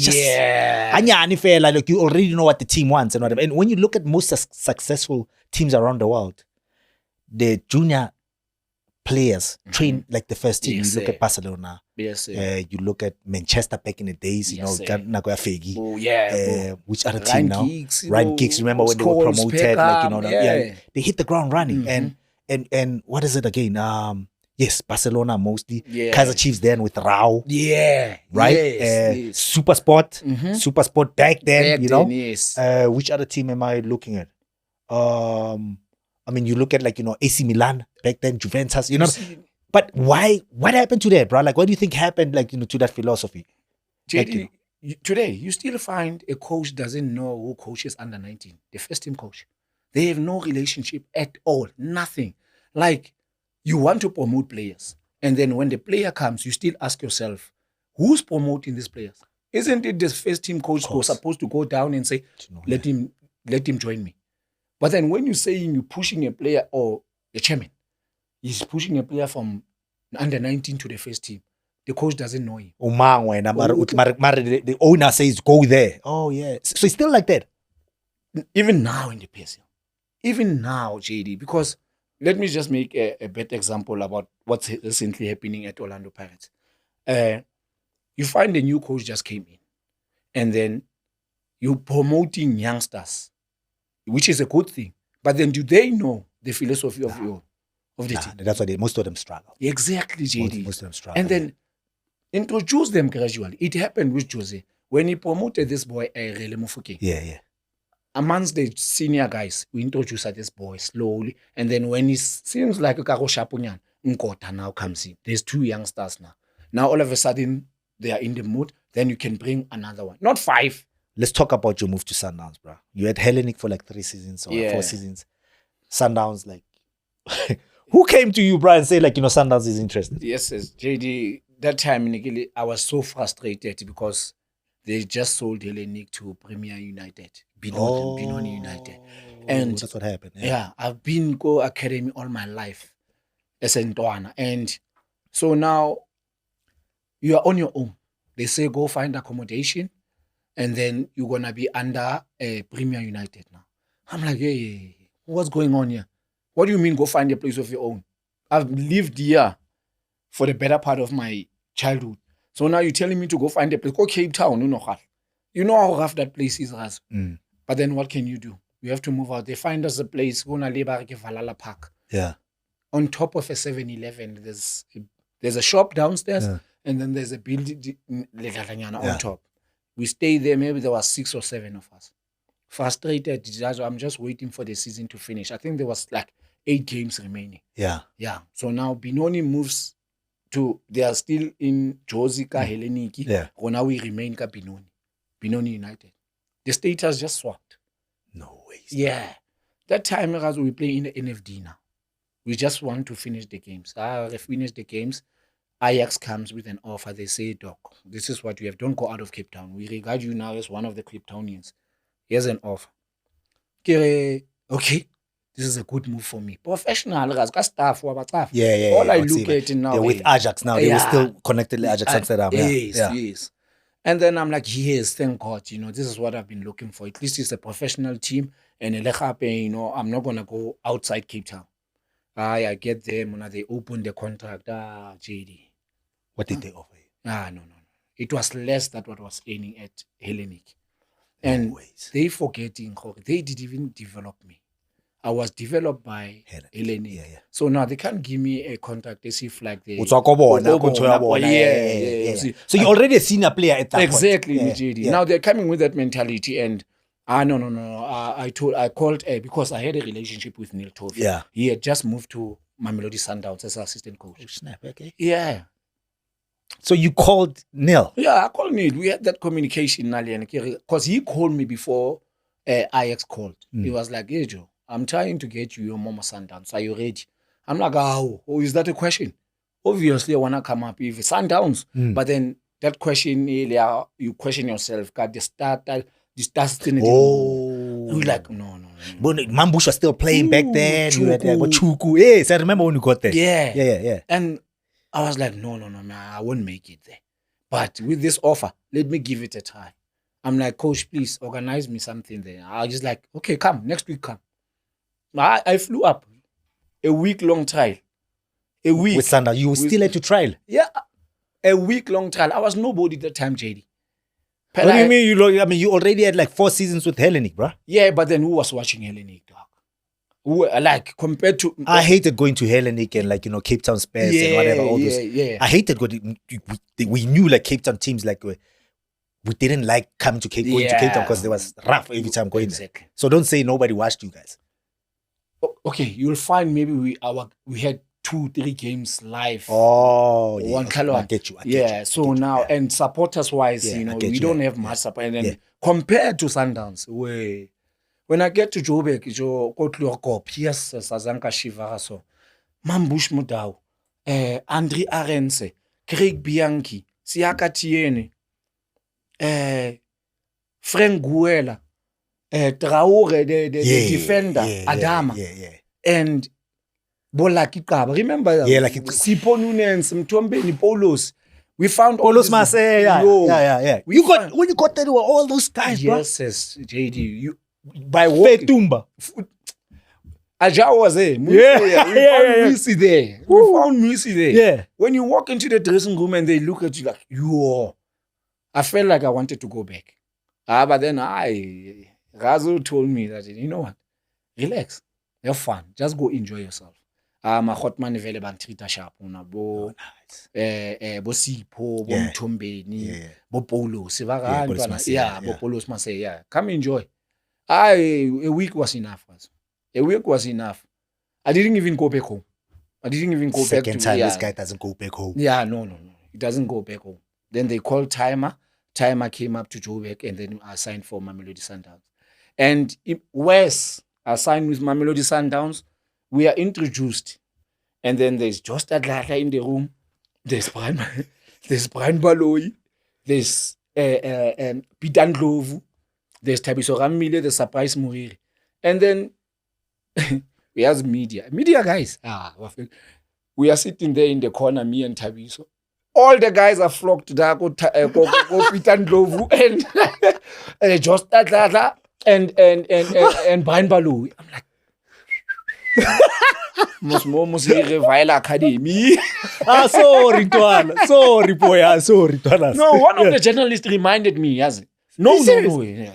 you already know what the team wants and whatever. And when you look at most successful teams around the world, the junior players train like the first team. You look at Barcelona. Yes, you look at Manchester back in the days, Nagoya Fegi. Which other Ryan team now? Giggs, Ryan Giggs, remember when they were promoted? They hit the ground running. And what is it again? Yes, Barcelona mostly. Kaiser Chiefs then with Rao. Right? Yes. Super Sport. Super Sport back then, Yes. Which other team am I looking at? I mean, you look at AC Milan back then, Juventus, But why? What happened to that, bro? Like, what do you think happened, to that philosophy? JD, today, you still find a coach doesn't know who coaches under 19, the first team coach. They have no relationship at all, nothing. Like, you want to promote players. And then when the player comes, you still ask yourself, who's promoting these players? Isn't it the first team coach who's supposed to go down and say, let him join me? But then when you're saying you're pushing a player or the chairman, he's pushing a player from under 19 to the first team. The coach doesn't know him. The owner says, go there. Oh, yeah. So it's still like that? Even now in the PSL. Even now, JD. Because let me just make a better example about what's recently happening at Orlando Pirates. You find a new coach just came in. And then you're promoting youngsters, which is a good thing. But then do they know the philosophy of the team? That's why most of them struggle. Exactly, JD. Most of them struggle. And then introduce them gradually. It happened with Jose. When he promoted this boy, Rele Mofokeng. Yeah. Amongst the senior guys, we introduce this boy slowly. And then when he seems like a Karo Shapunyan, Nkota now comes in. There's 2 youngsters now. Now all of a sudden, they are in the mood. Then you can bring another one. Not 5. Let's talk about your move to Sundowns, bro. You had Hellenic for like 3 seasons or 4 seasons. Sundowns, like... Who came to you, bro, and said, Sundowns is interested? Yes, JD. That time, I was so frustrated because they just sold Hellenic to Premier United, Benoni United. And that's what happened. Yeah, I've been Go Academy all my life as a Ntwana. And so now you are on your own. They say go find accommodation and then you're going to be under Premier United now. I'm like, hey, what's going on here? What do you mean go find a place of your own? I've lived here for the better part of my childhood. So now you're telling me to go find a place. Go Cape Town. You know how rough that place is, Raz. But then what can you do? You have to move out. They find us a place, go na Valhalla Park. Yeah. On top of a 7-Eleven, there's a shop downstairs and then there's a building on top. We stayed there, maybe there was 6 or 7 of us. Frustrated, I'm just waiting for the season to finish. I think there was like 8 games remaining. Yeah. So now Benoni moves to, they are still in Josika, Hellenic. Yeah. Or now we remain ka Benoni United. The status just swapped. No way. Yeah. That time, we play in the NFD now. We just want to finish the games. Finish the games. Ajax comes with an offer. They say, Doc, this is what you have. Don't go out of Cape Town. We regard you now as one of the Cape Townians. Here's an offer. Okay, this is a good move for me. Professional, staff. Yeah. All I look at now. They're with Ajax now. They were still connected to Ajax Amsterdam. Yes. And then I'm like, yes, thank God, you know, this is what I've been looking for. At least it's a professional team. And you know, I'm not going to go outside Cape Town. I get them when they open the contract. JD. What did they offer you? No. It was less than what I was earning at Hellenic. And they forgetting, they didn't even develop me. I was developed by Hellenic. Yeah. So now they can't give me a contract as if like they... So you're already a senior player at that exactly, point. Exactly. Now they're coming with that mentality and no. I called because I had a relationship with Neil Tofi. Yeah. He had just moved to Mamelodi Sundowns as assistant coach. Oh, snap, okay. Yeah. So you called Neil? Yeah, I called Neil. We had that communication, because he called me before Ajax called. He was like, hey, Joe, I'm trying to get you your Mama Sundowns. Are you ready? I'm like, oh, is that a question? Obviously, I want to come up with Sundowns. But then that question, you question yourself. Got the start thing. Oh. We're like, no. But Mambush was still playing back then. You had Chuku. Yes, I remember when you got there. Yeah. And I was like, no, man, I won't make it there. But with this offer, let me give it a try. I'm like, coach, please organize me something there. I was just like, okay, come. Next week, come. I flew up. A week-long trial. A week. With Sundowns. You still had to trial? Yeah. A week-long trial. I was nobody that time, JD. What do you mean? You already had like 4 seasons with Hellenic, bro. Yeah, but then who was watching Hellenic, dog? Like compared to... I hated going to Hellenic and like, you know, Cape Town Spurs and whatever. All those. Yeah. I hated going we knew like Cape Town teams like we didn't like coming to Cape Town because it was rough every time going there. So don't say nobody watched you guys. Okay, you'll find maybe we had 2-3 games live. Oh, yeah. One color. I get you. And supporters wise, you know, we don't have much support. And then compared to Sundowns, when I get to Joburg, Chloorkop, yes, Sazanka Shiva, so Mambush Mudau, Andre Arense, Craig Bianchi, Siaka Tiene, Frank Guela, Traore, the defender, Adama, and Bolaki Kaba. Remember? Yeah, like Sipo Nunes, Mtombe, Nipolos. We found all Polos Marseille, yeah. When you got there, were all those guys, bro. Yes, JD. By walking. Fetumba. Ajax was there. We found Missy there. We found Missy there. Yeah. When you walk into the dressing room and they look at you like, I felt like I wanted to go back. But then Razo told me that, you know what? Relax. Have fun. Just go enjoy yourself. Ma Hotman vele bantrita sharp una bo bo Sipho bo Mthombeni bo Paulo bo Paulos Marseille. Yeah, come enjoy. A week was enough. A week was enough. I didn't even go back home. I didn't even go back. Second time this guy doesn't go back home. Yeah, no. He doesn't go back home. Then they called Timer. Timer came up to Joburg and then I signed for Mamelodi Sundowns. And Wes, I signed with Mamelodi Sundowns. We are introduced. And then there's just Atlanta in the room. There's Brian Baloyi. There's Pitan Glovu. There's Tabiso Ramile, the surprise Muriri. And then we have media. Media guys. We are sitting there in the corner, me and Tabiso. All the guys are flocked there. Go Pitan Glovu and just Atlanta and Brian Baloyi. I'm like, Viola Academy. Sorry, boy. Sorry, No, one of the journalists reminded me, No.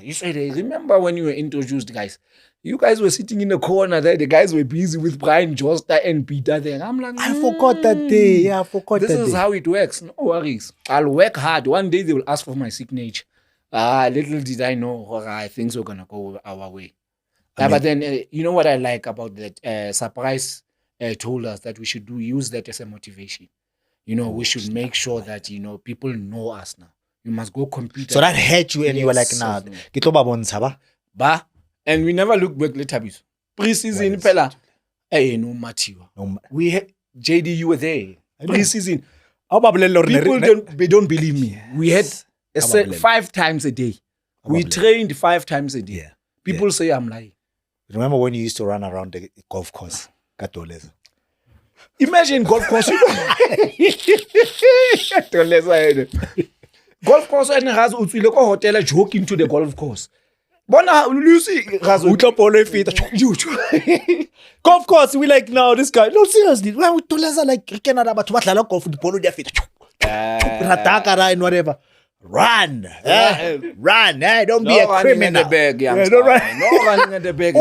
He said, remember when you were introduced, guys? You guys were sitting in the corner there. The guys were busy with Brian Josta and Peter there. I'm like, I forgot that day. Yeah, I forgot that day. This is how it works. No worries. I'll work hard. One day they will ask for my signature. Little did I know, things were going to go our way. But then, you know what I like about that? Surprise told us that we should use that as a motivation. You know, we should make sure that, you know, people know us now. You must go compete. So that hurt you and you were like, nah, Ba. And we never look back later. Pre-season, Pella. Hey, no Matiwa. We had, JD, you were there. Pre-season. People don't believe me. We had 5 times a day. We trained 5 times a day. Yeah. People say I'm lying. Remember when you used to run around the golf course? Imagine golf course. golf course and has utswile ko hotel joke into the golf course. Bona Lucy has golf course. We like now this guy. No, seriously. When we told us like Canada, but what like golf the polo their feet. Rataka and whatever. Run, run. Don't be a criminal. No running in the bag.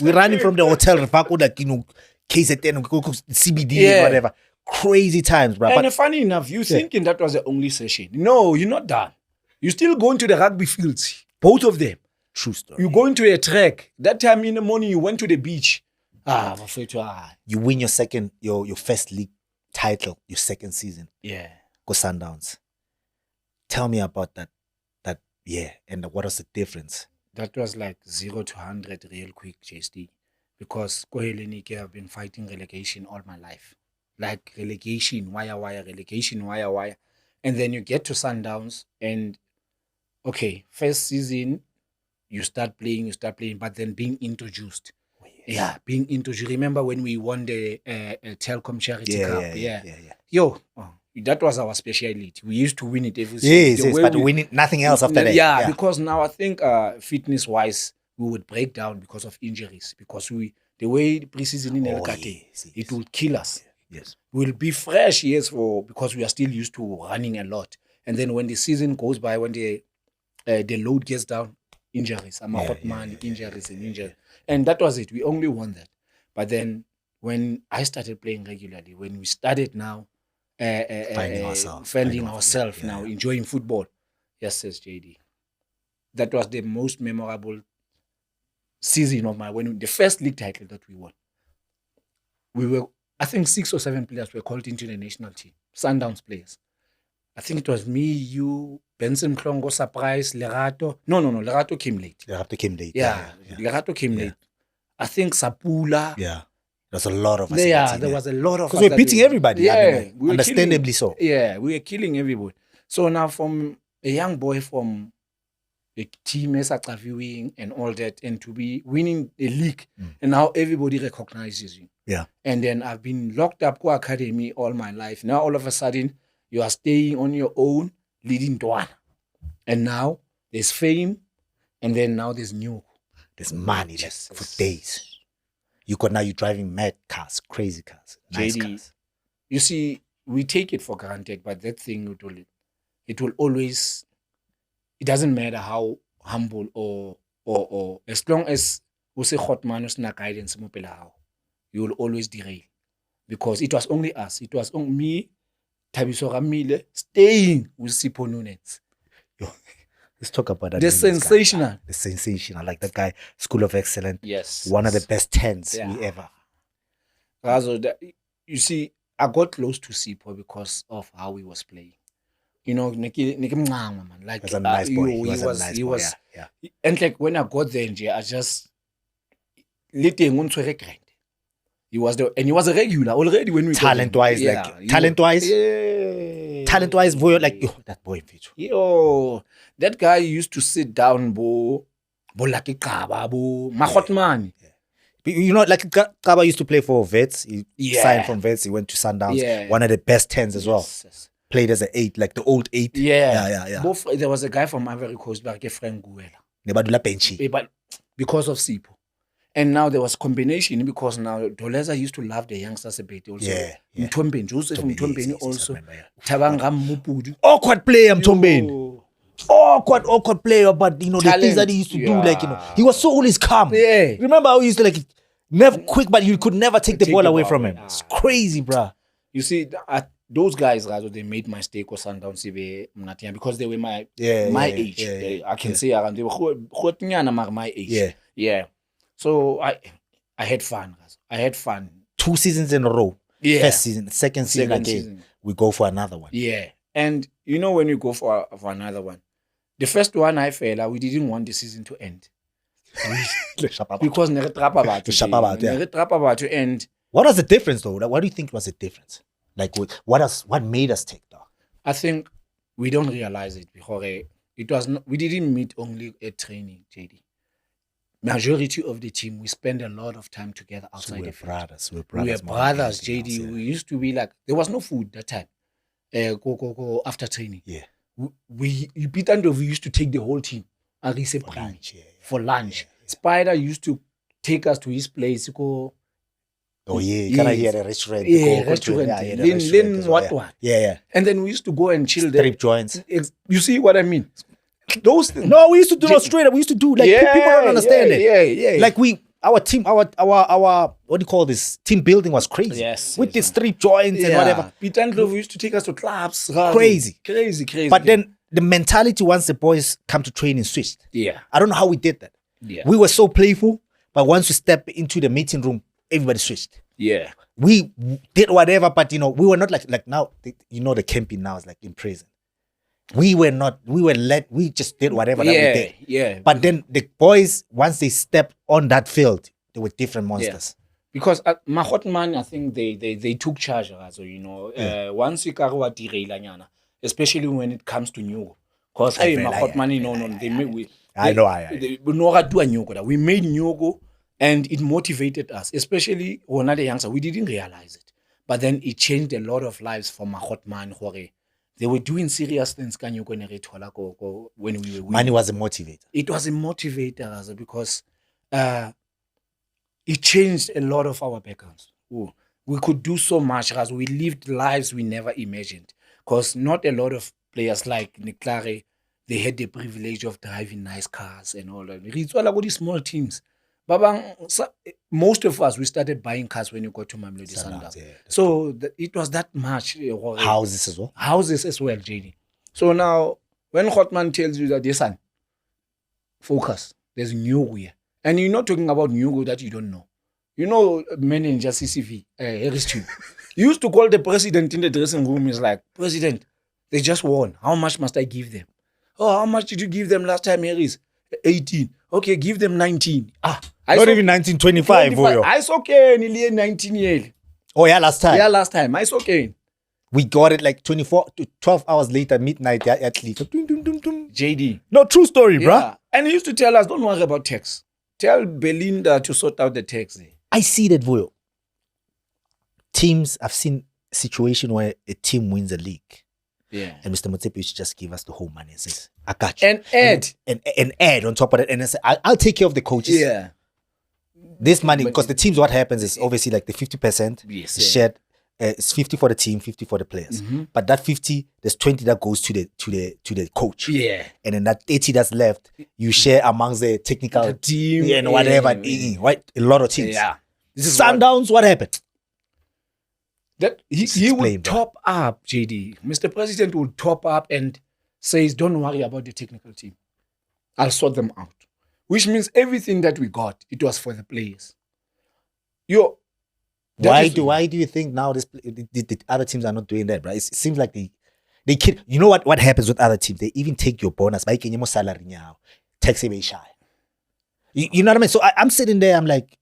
We're running from the hotel. Like KZN, CBD, whatever. Crazy times, bro. And funny enough, you thinking that was the only session? No, you're not done. You're still going to the rugby fields. Both of them. True story. You're going to a trek. That time in the morning, you went to the beach. You win your first league title, your second season. Yeah. Go Sundowns. Tell me about that year and what was the difference? That was like 0 to 100 real quick, JSD. Because go Hellenic, I've been fighting relegation all my life. Like relegation, wire, relegation, wire. And then you get to Sundowns and okay, first season, you start playing, but then being introduced. Oh, yes. Yeah, being introduced. Remember when we won the Telkom Charity Cup? Yeah. Yo, that was our specialty. We used to win it every season. Yes, but winning nothing else after that. Yeah, because now I think fitness-wise, we would break down because of injuries. Because the way the preseason in El Kate, it will kill us. Yes. We'll be fresh, because we are still used to running a lot. And then when the season goes by, when the load gets down, injuries. I'm a hot man, injuries. And that was it. We only won that. But then when I started playing regularly, when we started now finding ourselves now, enjoying football. Yes, JD. That was the most memorable season of the first league title that we won. We were, I think 6 or 7 players were called into the national team. Sundowns players. I think it was me, you, Benson Klongo, Surprise, Lerato. No, Lerato came late. Lerato came late. Yeah. Lerato came late. I think Sapula. Yeah. There's a lot of us. There was a lot of us. Because we're beating everybody. Yeah. We understandably so. Yeah, we were killing everybody. So now from a young boy from a team as viewing and all that, and to be winning a league, and now everybody recognizes you. Yeah. And then I've been locked up to academy all my life. Now all of a sudden, you are staying on your own, leading to one. And now there's fame, and then now there's money for days. You're driving mad cars, crazy cars, nice cars. You see, we take it for granted, but that thing, it will always, it doesn't matter how humble or as long as we say hot man or snack guidance, you will always derail. Because it was only us. It was only me, Tabiso Ramile, staying with Sipho Nunes. Let's talk about that. The sensational. The sensational. Like that guy, School of Excellence. Yes. One of the best 10s we ever. You see, I got close to Sipho because of how he was playing. You know, like he was a nice boy. He was. And like when I got there, I just he was a regular already when we talent-wise, talent-wise, Vuyo, like that boy. That guy used to sit down, man. You know, like Chaba used to play for Wits. He signed from Wits. He went to Sundowns. Yeah. One of the best 10s as well. Yes. Played as an 8, like the old 8. Yeah. There was a guy from Ivory Coast, Frank Guela. But because of Sipho. And now there was combination because now Doleza used to love the youngsters a bit also. Mtombeni, Joseph Mtombeni also. Tabanga Mupudu. Awkward player, Mtombeni. Awkward player, but you know, the things that he used to do, like, you know, he was so always calm. Yeah. Remember how he used to, like, never quick, but you could never take the ball away from him. It's crazy, bruh. You see, those guys, they made my stake or Sundowns because they were my age. I can say they were my age. Yeah. So I had fun. 2 seasons in a row. Yeah. First season, second season again. We go for another one. Yeah. And you know when you go for another one, the first one I felt we didn't want the season to end. Because to end. What was the difference though? What do you think was the difference? Like what made us take that? I think we don't realize it because we didn't meet only at training, JD. Majority of the team, we spend a lot of time together outside the field. We were brothers, JD. We used to be like, there was no food that time. go after training. Yeah. We used to take the whole team for lunch. Spider used to take us to his place. Go. Oh yeah, can I hear a restaurant? Restaurant. What? Yeah. And then we used to go and chill there. Strip joints. You see what I mean? Those things. No, we used to do not straight up. We used to do like people don't understand it. Yeah. Like our team, our what do you call this? Team building was crazy. Yes. With the strip joints and whatever. Peter and Clove used to take us to clubs. Crazy. But then the mentality once the boys come to training switched. Yeah. I don't know how we did that. Yeah. We were so playful, but once we step into the meeting room, everybody switched. Yeah. We did whatever, but we were not like now, the camping now is like in prison. We just did whatever that we did. Yeah. But then the boys, once they stepped on that field, they were different monsters. Yeah. Because my hot man, I think they took charge. So, once you carry derailanyana, especially when it comes to Nyogo. Because my hot man, they made we. I know. We made Nyogo, and it motivated us, especially when the youngster. We didn't realize it, but then it changed a lot of lives for my hot man. They were doing serious things. When we were winning. Money was a motivator. It was a motivator because it changed a lot of our backgrounds. We could do so much as we lived lives we never imagined. Because not a lot of players like Neklare, they had the privilege of driving nice cars and all that. It's all about these small teams. Most of us, we started buying cars when you got to Mamelodi Sundowns. Yeah, so it was that much. Houses as well? Houses as well, JD. So now, when Hotman tells you that, yes, son, focus, there's Nyogo here. And you're not talking about Nyogo that you don't know. Manager CCV, Harris Tube. You used to call the president in the dressing room. He's like, President, they just won. How much must I give them? Oh, how much did you give them last time, Harris? 18. Okay, give them 19. Not even 1925. It's okay, nearly 19 years. Oh, yeah, last time. Yeah, last time. It's okay. We got it like 12 hours later, midnight, at least. JD. No, true story, bruh. And he used to tell us, don't worry about tax. Tell Belinda to sort out the tax. I see that, Vuyo. I've seen a situation where a team wins a league. Yeah. And Mr. Motsepe used to just give us the whole money and says, I got you. And add. And add on top of it. And I say, I'll take care of the coaches. Yeah. This money, because the teams, what happens is obviously like the 50% is shared. It's 50 for the team, 50 for the players. Mm-hmm. But that 50, there's 20 that goes to the coach. Yeah. And then that 80 that's left, you share amongst the technical team and whatever. Right? A lot of teams. Yeah. Sundowns, what happened? That he would top up, JD. Mr. President would top up and says, don't worry about the technical team. I'll sort them out. Which means everything that we got, it was for the players. Why do you think now the other teams are not doing that, right? It seems like they kid. You know what happens with other teams? They even take your bonus by getting more salary now. Tax away shy. You know what I mean? So I'm sitting there, I'm like,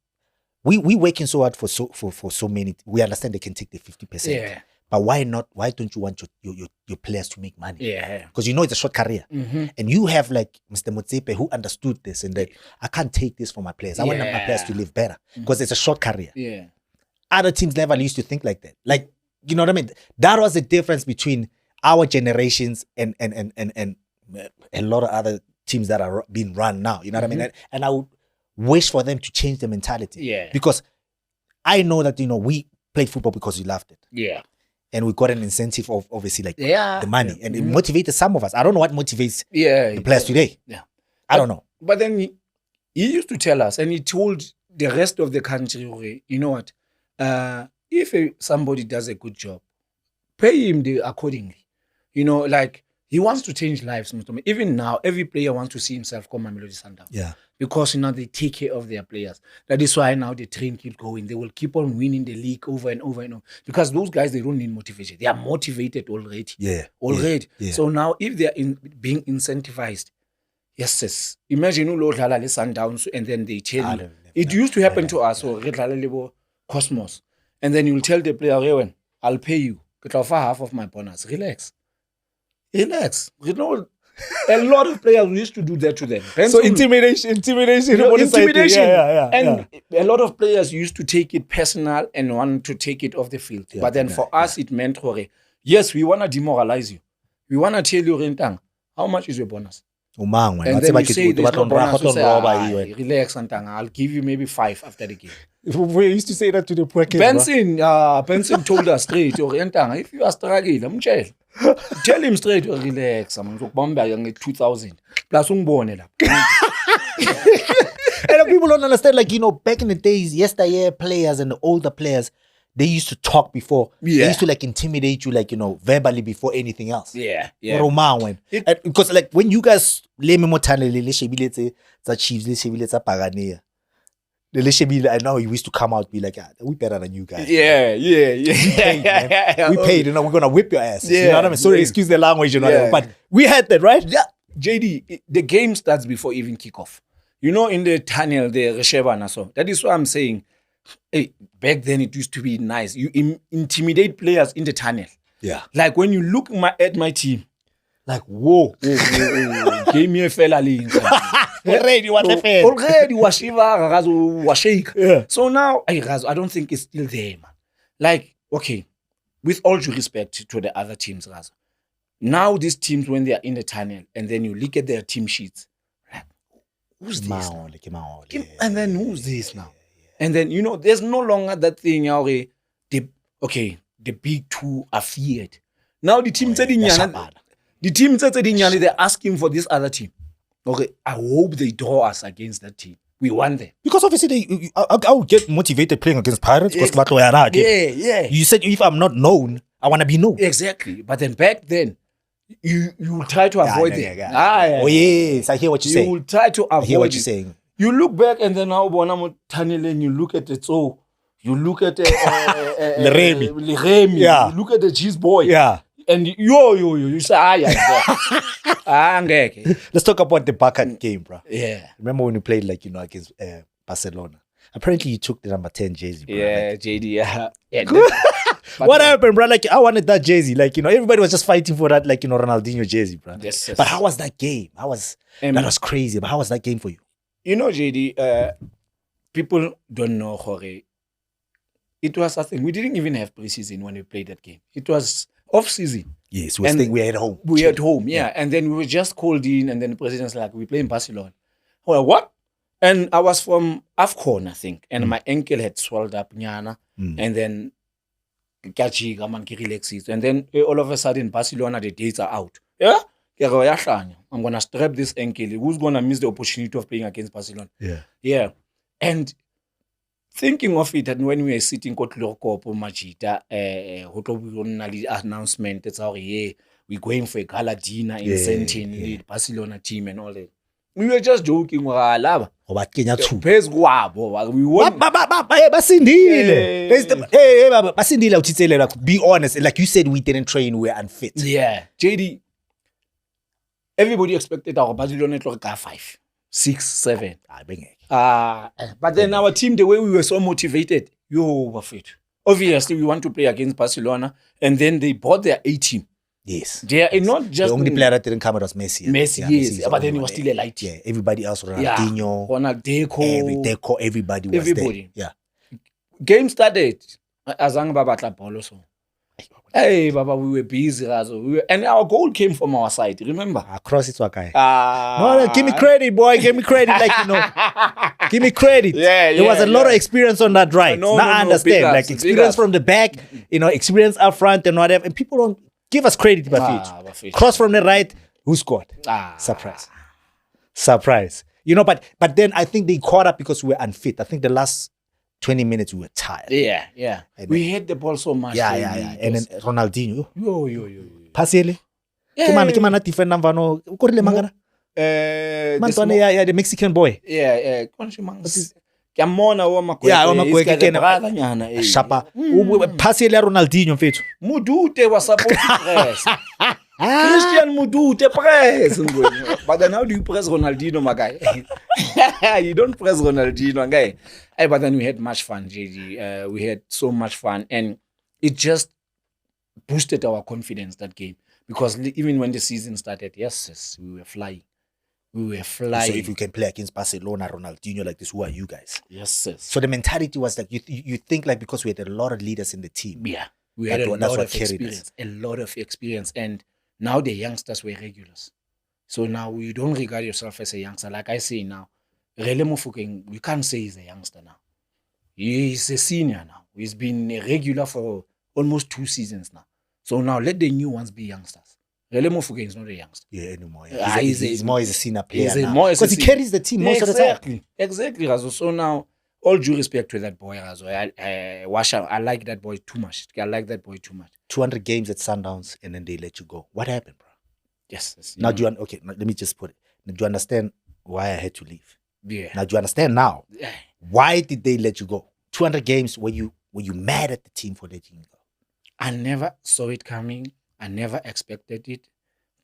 we working so hard for so many. We understand they can take the 50%. Yeah. But why not? Why don't you want your players to make money? Yeah. Because it's a short career. Mm-hmm. And you have like Mr. Motsepe who understood this and that I can't take this for my players. I want my players to live better because it's a short career. Yeah. Other teams never used to think like that. Like, you know what I mean? That was the difference between our generations and a lot of other teams that are being run now. You know what I mean? And I would wish for them to change the mentality. Yeah. Because I know that, we played football because we loved it. Yeah. And we got an incentive of obviously like the money. And it motivated some of us. I don't know what motivates the players today. Yeah. I don't know. But then he used to tell us and he told the rest of the country, you know what? If somebody does a good job, pay him accordingly. Like he wants to change lives. Even now, every player wants to see himself come Mamelodi Sundowns. Yeah. Because they take care of their players. That is why now the train keep going. They will keep on winning the league over and over and over. Because those guys, they don't need motivation. They are motivated already. Yeah. Already. Yeah. So now if they are being incentivized, yes. Imagine Sundowns and then they tell you. It used to happen to us. So Cosmos. And then you'll tell the player, I'll pay you. Get off half of my bonus. Relax. A lot of players used to do that to them. So intimidation. Yeah. And a lot of players used to take it personal and want to take it off the field. Yeah, but then for us, it meant, Yes, we want to demoralize you. We want to tell you, Rentang, how much is your bonus? And then you say there's no bonus, you say, relax, Rentang, I'll give you maybe 5 after the game. We used to say that to the poor kids. Benson told us straight, Rentang, if you are struggling, I'm jail. Tell him straight, relax, I'm going to 2,000. Plus, And people don't understand, like, you know, back in the days, yesteryear players and the older players, they used to talk before. Yeah. They used to, like, intimidate you, like, you know, verbally before anything else. Yeah. Because, like, when you guys, I know you used to come out be like, we better than you guys. Yeah. We paid, you know, we're going to whip your ass. Yeah. You know what I mean? Sorry, excuse the language, you know what I mean? But we had that, right? Yeah. JD, the game starts before even kickoff. You know, in the tunnel, the Resheva, so that is what I'm saying. Hey, back then it used to be nice. You intimidate players in the tunnel. Yeah. Like when you look at my team, like, whoa. Give me a fella. Already, what the fan? Already, was shake. Yeah. So now, I don't think it's still there, man. Like, okay, with all due respect to the other teams, Razo. Now these teams, when they are in the tunnel, and then you look at their team sheets, like, who's this? And then who's this now? And then, you know, there's no longer that thing, the big two are feared. Now the team they're asking for this other team. Okay, I hope they draw us against that team. We want them. Because obviously, I would get motivated playing against Pirates. Yeah. You said, if I'm not known, I want to be known. Exactly. But then back then, you will try to avoid it. Oh, yes, I hear what you're saying. You will try to avoid I hear what you're saying. You look back and then now and you look at it. So you look at Leremi. Yeah. You look at the cheese boy. Yeah. And you say, Let's talk about the Barca game, bro. Yeah. Remember when you played, like, you know, against Barcelona? Apparently, you took the number 10 jersey, bro. Yeah, like, JD. Yeah. What happened, bro? Like, I wanted that jersey. Like, you know, everybody was just fighting for that, like, you know, Ronaldinho jersey, bro. Yes. But how was that game? That was crazy. But how was that game for you? You know, JD, people don't know, Jorge. It was a thing. We didn't even have preseason when we played that game. It was off-season. Yes, we were at home. We were at home, yeah. And then we were just called in, and then the president's like, we play in Barcelona. Well, what? And I was from AFCON, I think, and my ankle had swelled up, and then and then all of a sudden, Barcelona, the dates are out. Yeah? I'm going to strap this ankle. Who's going to miss the opportunity of playing against Barcelona? Yeah. And thinking of it, and when we were sitting at Chloorkop, Majita, announcement, that's how we're going for a gala dinner in Sentin, the Barcelona team and all that. We were just joking. We won. Be honest. Like you said, we didn't train. We were unfit. Yeah. JD, everybody expected our Barcelona to go 5, 6, 7. But then our team, the way we were so motivated, were fit. Obviously, we want to play against Barcelona, and then they bought their A team. Yes. They are not just the only player that didn't come out was Messi. Yes. But then he was still a light. Yeah. Everybody else, Ronaldinho, Ronaldinho, everybody was there. Yeah. Game started. Azang Baba Polo. Hey, Baba, we were busy. And our goal came from our side. Remember? Across it, guy. No, give me credit, boy. Give me credit. Like, you know, give me credit. There was a lot of experience on that right. Now I understand. Like experience from the back, you know, experience up front and whatever. And people don't give us credit, Bafit. Cross from the right. Who scored? Surprise. You know, but then I think they caught up because we were unfit. I think the last 20 minutes we were tired. Yeah. We hit the ball so much. Yeah. And then Ronaldinho. Yo. Pasele. Kimana defend Navano. Ukorile mangana. The Mexican boy. Yeah. Shapa. Pasele Ronaldinho mfethu. Mudute was supposed to press. Christian Mudute press. But then how do you press Ronaldinho, my guy? You don't press Ronaldinho, guy. But then we had much fun, JD. We had so much fun. And it just boosted our confidence, that game. Because even when the season started, yes, we were flying. So if you can play against Barcelona, Ronaldinho like this, who are you guys? Yes. So the mentality was like, you think like because we had a lot of leaders in the team. Yeah. We had a That's lot what of carried us. experience, a lot of experience. And now the youngsters were regulars. So now you don't regard yourself as a youngster. Like I say now, Rele Mofokeng, we can't say he's a youngster now. He's a senior now. He's been a regular for almost 2 seasons now. So now let the new ones be youngsters. Rele Mofokeng is not a youngster. Yeah, anymore. Yeah. He's more as a senior player now. More as a Because he carries the team most of the time. Exactly, Razo. So now, all due respect to that boy, Razo. I like that boy too much. 200 games at Sundowns and then they let you go. What happened, bro? Yes. Now, okay, let me just put it. Now, do you understand why I had to leave? Yeah. Now, do you understand now? Yeah. Why did they let you go? 200 games, were you mad at the team for letting you go? I never saw it coming. I never expected it.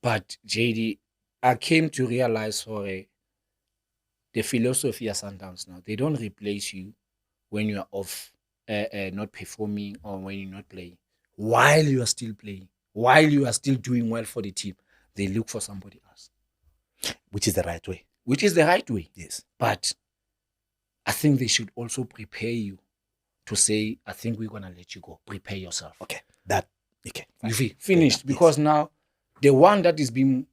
But, JD, I came to realize the philosophy of Sundowns now. They don't replace you when you are off, not performing or when you're not playing. While you are still playing, while you are still doing well for the team, they look for somebody else. Which is the right way. Yes. But I think they should also prepare you to say, I think we're going to let you go. Prepare yourself. Okay. You finished. Because now, the one that is being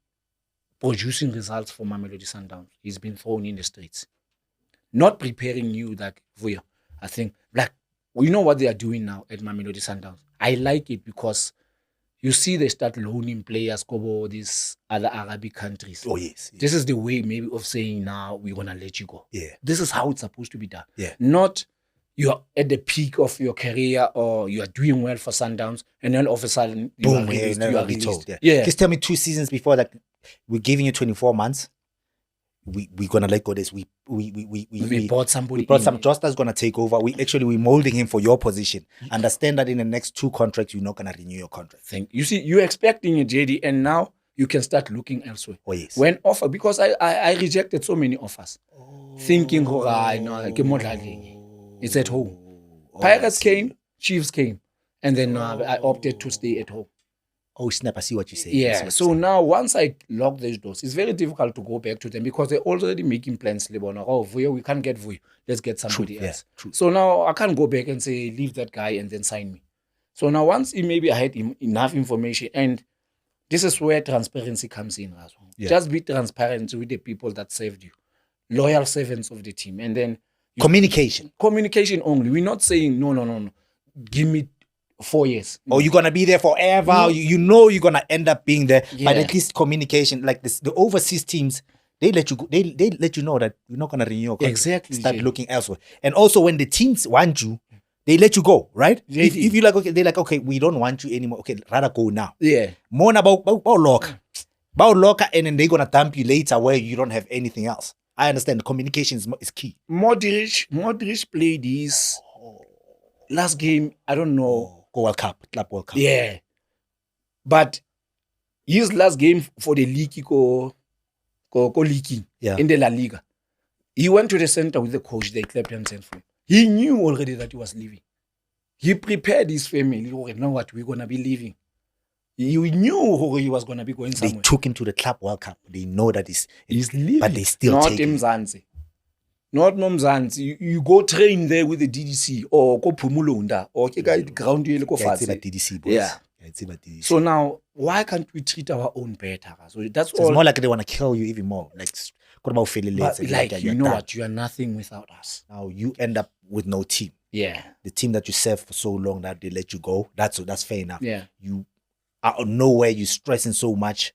producing results for Mamelodi Sundowns, he's been thrown in the streets. Not preparing you like Vuyo. I think, you know what they are doing now at Mamelodi Sundowns? I like it because you see they start loaning players go these other Arabic countries. Oh, yes. This is the way maybe of saying now we're going to let you go. Yeah. This is how it's supposed to be done. Yeah. Not you're at the peak of your career or you are doing well for Sundowns and then all of a sudden you are released. Told. Yeah. Just tell me 2 seasons before that we're giving you 24 months. We're gonna let go this. We bought somebody. We brought some. Josta's gonna take over. We're molding him for your position. Understand that in the next 2 contracts, you're not gonna renew your contract. You see, you're expecting a JD, and now you can start looking elsewhere. Oh yes. When offer, because I rejected so many offers, thinking, it's at home. Pirates came, Chiefs came, and then I opted to stay at home. Oh snap! I see what you say. Yeah. So now, once I lock those doors, it's very difficult to go back to them because they're already making plans. Oh, Vuyo, we can't get Vuyo. Let's get somebody else. True. So now I can't go back and say, leave that guy and then sign me. So now once maybe I had enough information, and this is where transparency comes in as well. Yeah. Just be transparent with the people that saved you. Loyal servants of the team. And then communication only. We're not saying, no. Give me 4 years. No. Oh, you're gonna be there forever. No. You know you're gonna end up being there. Yeah. But at least communication, like this, the overseas teams, they let you go, they let you know that you're not gonna renew your contract. Exactly. Start looking elsewhere. And also when the teams want you, they let you go, right? If you like, okay, they're like, okay, we don't want you anymore. Okay, rather go now. Yeah. More about locker, and then they're gonna dump you later where you don't have anything else. I understand the communication is key. Modric played his last game. I don't know. Club World Cup. Yeah. But his last game for the league in the La Liga, he went to the center with the coach. They clapped hands for him. He knew already that he was leaving. He prepared his family. You know what? We're going to be leaving. He knew he was going to be going somewhere. They took him to the Club World Cup. They know that he's leaving. But they still take him. Not Mzansi. You go train there with the DDC or go Pumulunda or ground you go fast. DDC, boys. Yeah. So now, why can't we treat our own better? So that's all. It's more like they want to kill you even more. Like, what about Philly? You know what? You are nothing without us. Now you end up with no team. Yeah. The team that you served for so long that they let you go. That's fair enough. Yeah. You are nowhere. You're stressing so much.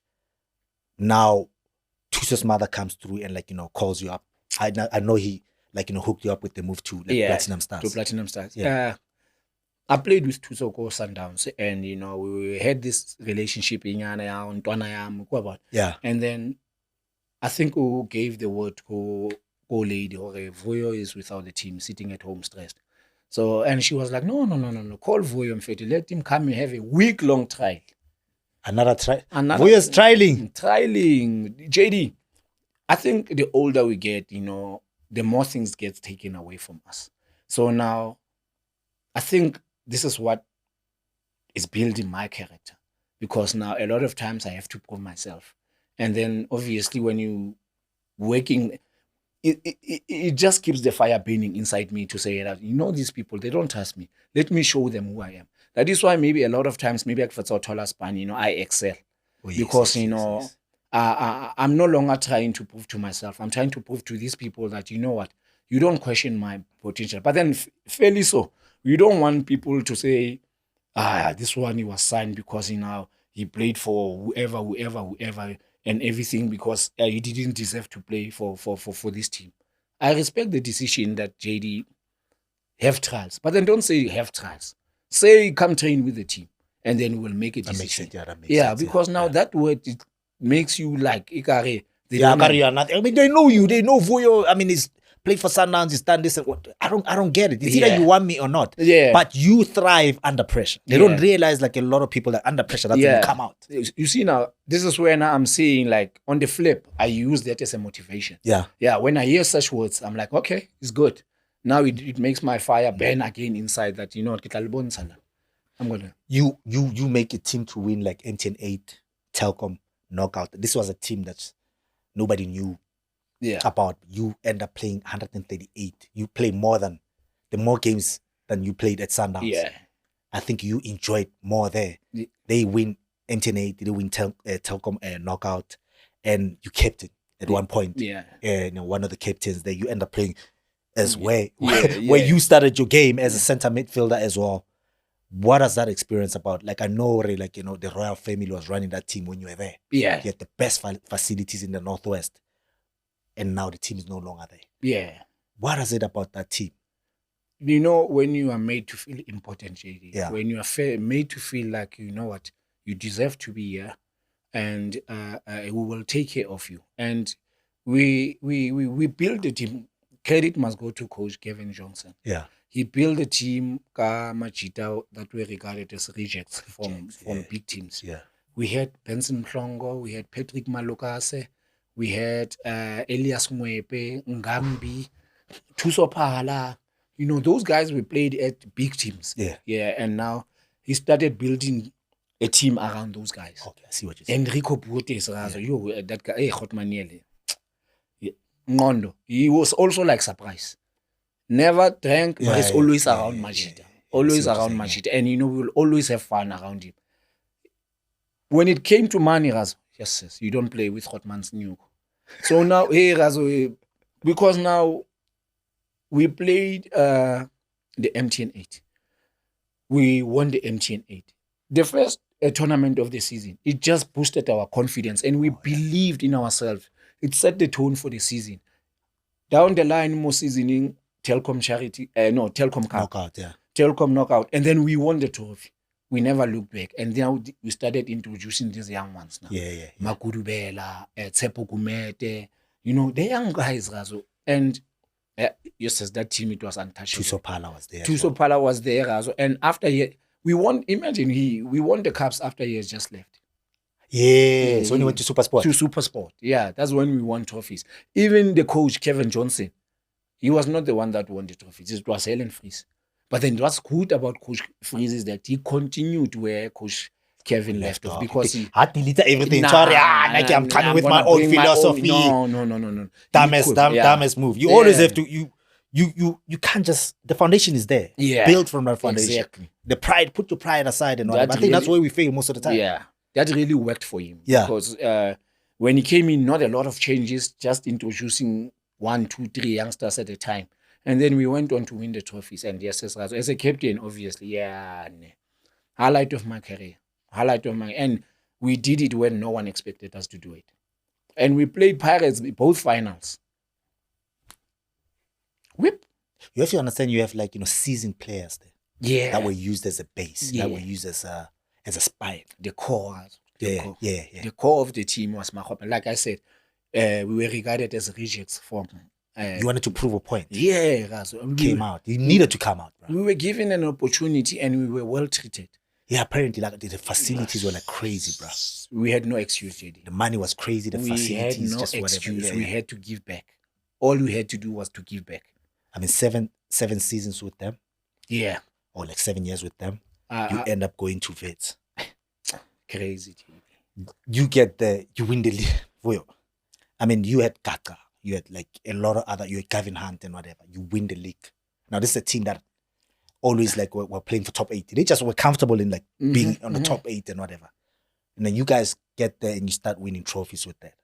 Now, Tuso's mother comes through and calls you up. I know he hooked you up with the move to Platinum Stars. To Platinum Stars. Yeah. I played with Tuso Sundowns and we had this relationship in Yeah. And then I think we gave the word to lady or Vuyo is without the team sitting at home stressed. So and she was like, no. Call Vuyo and Fetty. Let him come and have a week-long trial. Another trial. Vuyo's trialing. JD. I think the older we get, the more things get taken away from us. So now, I think this is what is building my character. Because now, a lot of times I have to prove myself. And then, obviously, when you working, it just keeps the fire burning inside me to say that, these people, they don't trust me. Let me show them who I am. That is why maybe a lot of times, maybe for Tola span, I excel. Because, I'm no longer trying to prove to myself. I'm trying to prove to these people that, you know what, you don't question my potential. But then, fairly so, you don't want people to say, this one he was signed because he played for whoever, and everything because he didn't deserve to play for this team. I respect the decision that JD have trials, but then don't say have trials. Say come train with the team, and then we'll make a decision. That makes sense, because now that word it makes you like Ikare. Ikare are nothing. I mean, they know you. They know Vuyo. I mean, he's played for Sundowns. He's done this. I don't get it. It's either you want me or not. Yeah. But you thrive under pressure. They don't realize like a lot of people that under pressure that's when you come out. You see now, this is where now I'm saying like on the flip, I use that as a motivation. Yeah. Yeah. When I hear such words, I'm like, okay, it's good. Now it makes my fire burn again inside that, I'm gonna. You make a team to win like MTN 8, Telkom, knockout. This was a team that nobody knew about. You end up playing 138. You play more games than you played at Sundowns. Yeah. I think you enjoyed more there. Yeah. They win MTN 8, they win Telkom knockout, and you kept it at one point. Yeah. One of the captains there, you end up playing as where you started your game as a center midfielder as well. What is that experience about? Like, I know, the royal family was running that team when you were there. Yeah. You had the best facilities in the Northwest. And now the team is no longer there. Yeah. What is it about that team? When you are made to feel important, JD, when you are made to feel like, you know what, you deserve to be here, and we will take care of you. And we build the team. Credit must go to Coach Kevin Johnson. Yeah. He built a team Machita that were regarded as rejects from big teams. Yeah. We had Benson Mhlongo, we had Patrick Malokase, we had Elias Mwepe, Ngambi, Thuso Phala. Those guys we played at big teams. Yeah. Yeah. And now he started building a team around those guys. Okay, I see what you're saying. Enrico Buotes, that guy, Khotmaniele. Ngondo. He was also like surprise. Never drank, but he's always around Majida. Always around Majida. And we will always have fun around him. When it came to money, Razo, yes, you don't play with Hotman's new. So now, Razo, because now we played the MTN 8. We won the MTN 8. The first tournament of the season, it just boosted our confidence and we believed in ourselves. It set the tone for the season. Down the line, more seasoning, Telkom Cup. Knockout, yeah. Telkom knockout. And then we won the trophy. We never looked back. And then we started introducing these young ones now. Yeah. Makudubela, Tsepo Kumete, the young guys, Razo. And yes, that team, it was untouchable. Thuso Phala was there. Phala was there, Razo. And after we won, imagine we won the cups after he has just left. Yeah, so when you went to Super Sport. To Super Sport, yeah. That's when we won trophies. Even the coach, Kevin Johnson, he was not the one that won the trophies. It was Helen Fries. But then what's good about Coach Fries is that he continued where Coach Kevin left off. Because he had deleted everything. I'm coming with my own philosophy. No. Dumbest move. You always have to, you can't just, the foundation is there. Yeah. Build from that foundation. Exactly. The pride, put your pride aside and all that. I think that's where we fail most of the time. Yeah. That really worked for him. Yeah. Because when he came in, not a lot of changes, just introducing 1, 2, 3 youngsters at a time. And then we went on to win the trophies. And yes, as a captain, obviously, highlight of my career. And we did it when no one expected us to do it. And we played Pirates both finals. Whip. You have to understand you have seasoned players there. Yeah. That were used as a base. Yeah. That were used as a spine. The core. Yeah. The core of the team was Mahopa. Like I said, we were regarded as rejects from... you wanted to prove a point. Yeah, Razo. Came out. You needed to come out, bro. We were given an opportunity and we were well treated. Yeah, apparently the facilities were crazy, bro. We had no excuse, JD. The money was crazy. The facilities, had no just excuse. whatever. We had to give back. All we had to do was to give back. I mean, seven seasons with them. Yeah. Or 7 years with them. You end up going to Wits. Crazy, JD. You win the league. I mean, you had Kaka. You had a lot of other, you had Gavin Hunt and whatever. You win the league. Now, this is a team that always like were playing for top 8. They just were comfortable in like being on the top 8 and whatever. And then you guys get there and you start winning trophies with that,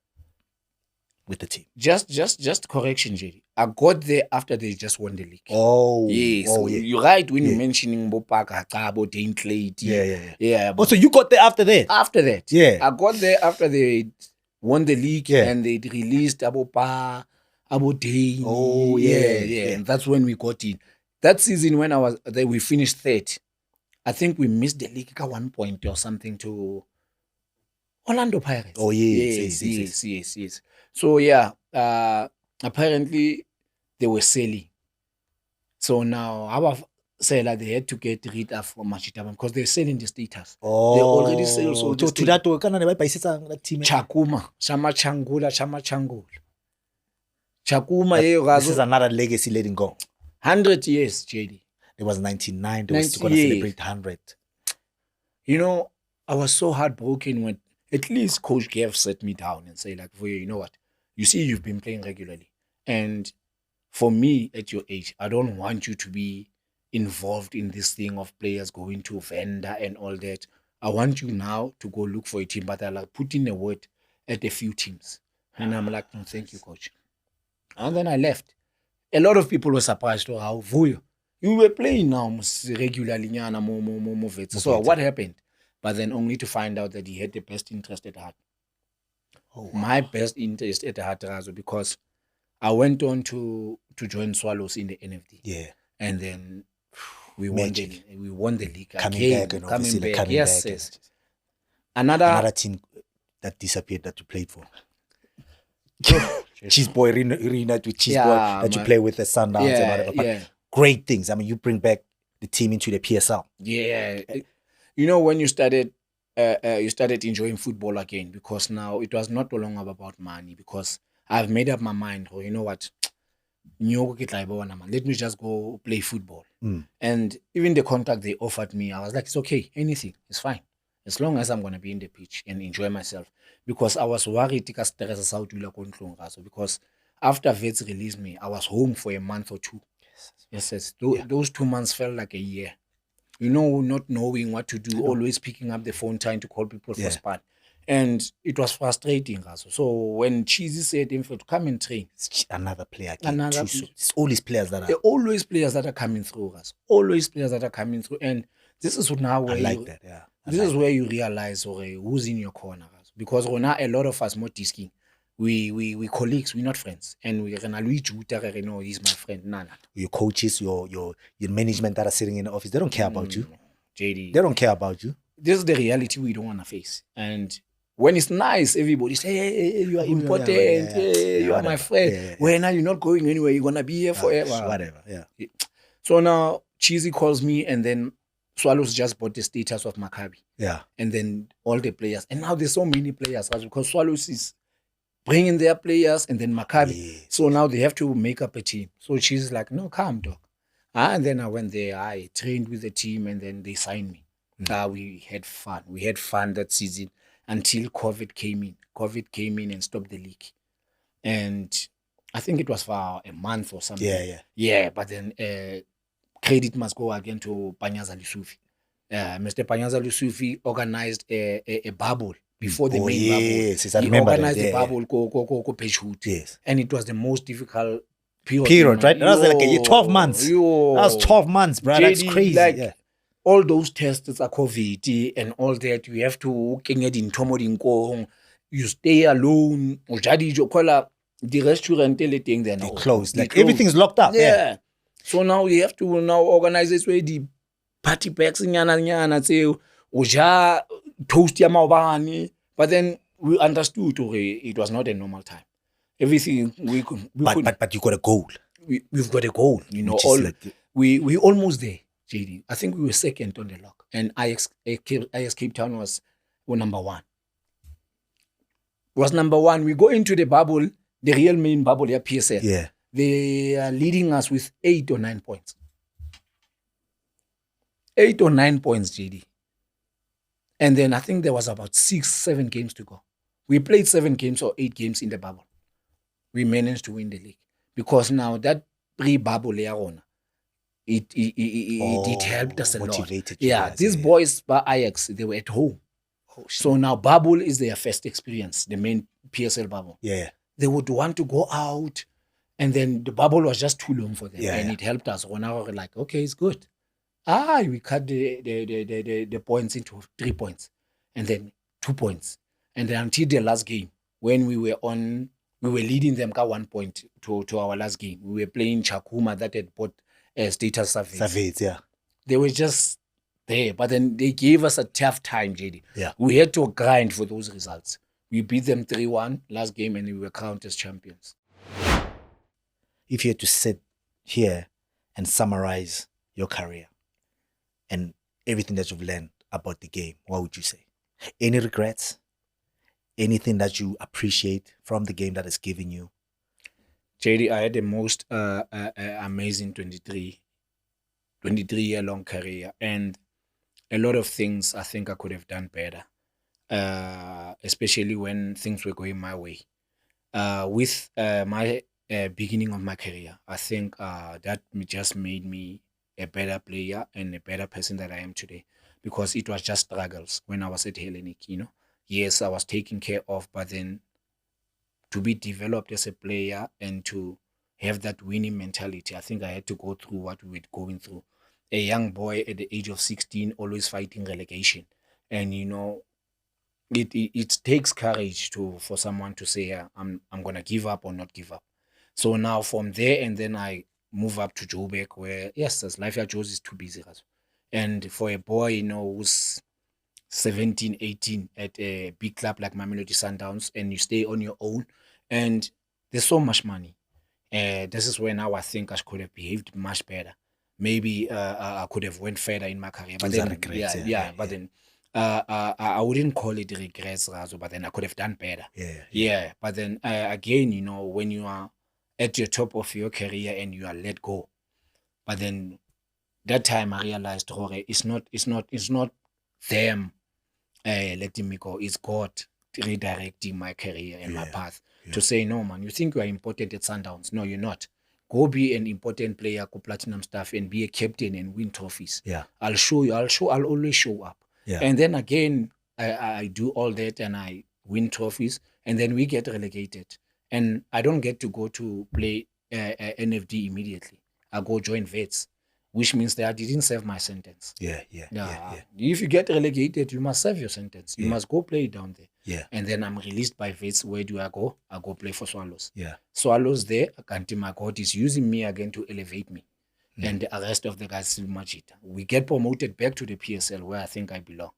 with the team. Just correction, JD. I got there after they just won the league. Oh, yes. Oh, yeah. You're right when you're mentioning Bopaka, Cabo, Dane Clay. Yeah. Oh, so you got there after that? After that. Yeah. I got there after they won the league and they released Abopa, Abo Dane. Oh, yeah. And that's when we got in. That season when I was there, we finished third. I think we missed the league at 1 point or something to Orlando Pirates. Oh, yes. So, apparently they were selling. So now, our seller, they had to get rid of Machitaba because they're selling the status. Oh. They already sell. So to that, team. Chakuma, Chama Changula. This is another legacy letting go. 100 years, JD. It was 99. They were still going to celebrate 100. You know, I was so heartbroken when at least Coach Gav set me down and say, like, Vuyo, you know what? You see, you've been playing regularly. And for me, at your age, I don't want you to be involved in this thing of players going to vendor and all that. I want you now to go look for a team, but I like put in a word at a few teams. And I'm like, no, thank you, coach. And then I left. A lot of people were surprised to how Vuyo, you were playing now regularly. So what happened? But then only to find out that he had the best interest at heart. Oh, wow. My best interest at heart, Razo, because I went on to join Swallows in the NFD. Yeah. And then we won the league. Coming back. Yes. Another team that disappeared that you played for. Cheese Boy, reunite with Cheese Boy that you play with the Sundowns and whatever. But great things. I mean, you bring back the team into the PSL. Yeah. You know, when you started enjoying football again, because now it was not no longer about money, because I've made up my mind, oh, you know what? Let me just go play football. And even the contract they offered me, I was like, it's okay, anything, it's fine. As long as I'm going to be in the pitch and enjoy myself. Because I was worried because after Wits released me, I was home for a month or two. Yes. Those 2 months felt like a year. You know, not knowing what to do, always picking up the phone, trying to call people for spot. And it was frustrating. Also. So when Cheesy said, "In fact, come and train," another player. It's always players that are. There are always players that are coming through us. Always players that are coming through. And this is now where where you realize who's in your corner. Because now a lot of us more disking. We colleagues, we're not friends. And we're gonna he's my friend. Nana. Your coaches, your management that are sitting in the office, they don't care about you. JD. They don't care about you. This is the reality we don't want to face. And when it's nice, everybody say, hey, you are important, you are my friend. When are you not going anywhere? You're gonna be here forever. Whatever. So now Cheesy calls me, and then Swallows just bought the status of Maccabi. Yeah. And then all the players. And now there's so many players because Swallows is bringing their players, and then Maccabi. Yes. So now they have to make up a team. So she's like, no, come, dog. And then I went there. I trained with the team, and then they signed me. We had fun. We had fun that season until COVID came in. COVID came in and stopped the league. And I think it was for a month or something. Yeah, but then credit must go again to Panyaza Lusufi. Mr. Panyaza Lusufi organized a bubble before the main bubble. He organized the bubble, go Peshut. Yes. And it was the most difficult period, right? That was like 12 months. That was 12 months, bro. That's crazy. Like, all those tests are COVID and all that. You have to you stay alone. The restaurant they closed. Like everything's locked up. Yeah. So now you have to organize this way. The party packs say toast yamabani. But then we understood it was not a normal time. Everything but you got a goal. We've got a goal. You know, we almost there. JD. I think we were second on the log. And Ajax Cape Town was number one. Was number one. We go into the bubble, the real main bubble, PSL. Yeah. They are leading us with 8 or 9 points. 8 or 9 points, JD. And then I think there was about 6-7 games to go. We played 7 games or 8 games in the bubble. We managed to win the league. Because now that pre-bubble, it helped us a lot. Motivated you Yeah, guys, these boys by Ajax, they were at home. So now bubble is their first experience, the main PSL bubble. Yeah. They would want to go out, and then the bubble was just too long for them, Yeah, and yeah. it helped us. When I was like, okay, it's good. We cut the points into 3 points, and then 2 points, and then until the last game when we were leading them by 1 point to our last game. We were playing Chakuma that had bought status surveys. Yeah. They were just there, but then they gave us a tough time, JD. Yeah. We had to grind for those results. We beat them 3-1 last game, and we were crowned as champions. If you had to sit here and summarize your career and everything that you've learned about the game, what would you say? Any regrets? Anything that you appreciate from the game that it's giving you? JD, I had the most amazing 23-year-long career, and a lot of things I think I could have done better, especially when things were going my way. With my beginning of my career, I think that just made me a better player and a better person that I am today, because it was just struggles when I was at Hellenic, Yes, I was taken care of, but then to be developed as a player and to have that winning mentality, I think I had to go through what we were going through. A young boy at the age of 16, always fighting relegation. And, it takes courage for someone to say, I'm going to give up or not give up. So now from there, and then I move up to Joburg, where, yes, as life at Joe's is too busy. And for a boy, who's 17, 18 at a big club like Mamelodi Sundowns, and you stay on your own, and there's so much money. This is where now I think I could have behaved much better. Maybe I could have went further in my career. But then, regrets, then I wouldn't call it regrets, Razo, but then I could have done better. Yeah. But then again, when you are at your top of your career and you are let go, but then that time I realized, it's not them letting me go. It's God redirecting my career and my path to say, no, man, you think you are important at Sundowns. No, you're not. Go be an important player, go platinum stuff, and be a captain and win trophies. Yeah. I'll show you. I'll always show up. Yeah. And then again, I do all that and I win trophies, and then we get relegated. And I don't get to go to play NFD immediately. I go join Wits, which means that I didn't serve my sentence. Yeah. If you get relegated, you must serve your sentence. You must go play down there. Yeah. And then I'm released by Wits. Where do I go? I go play for Swallows. Yeah. Swallows there, my God is using me again to elevate me. And the rest of the guys still match it. We get promoted back to the PSL where I think I belong.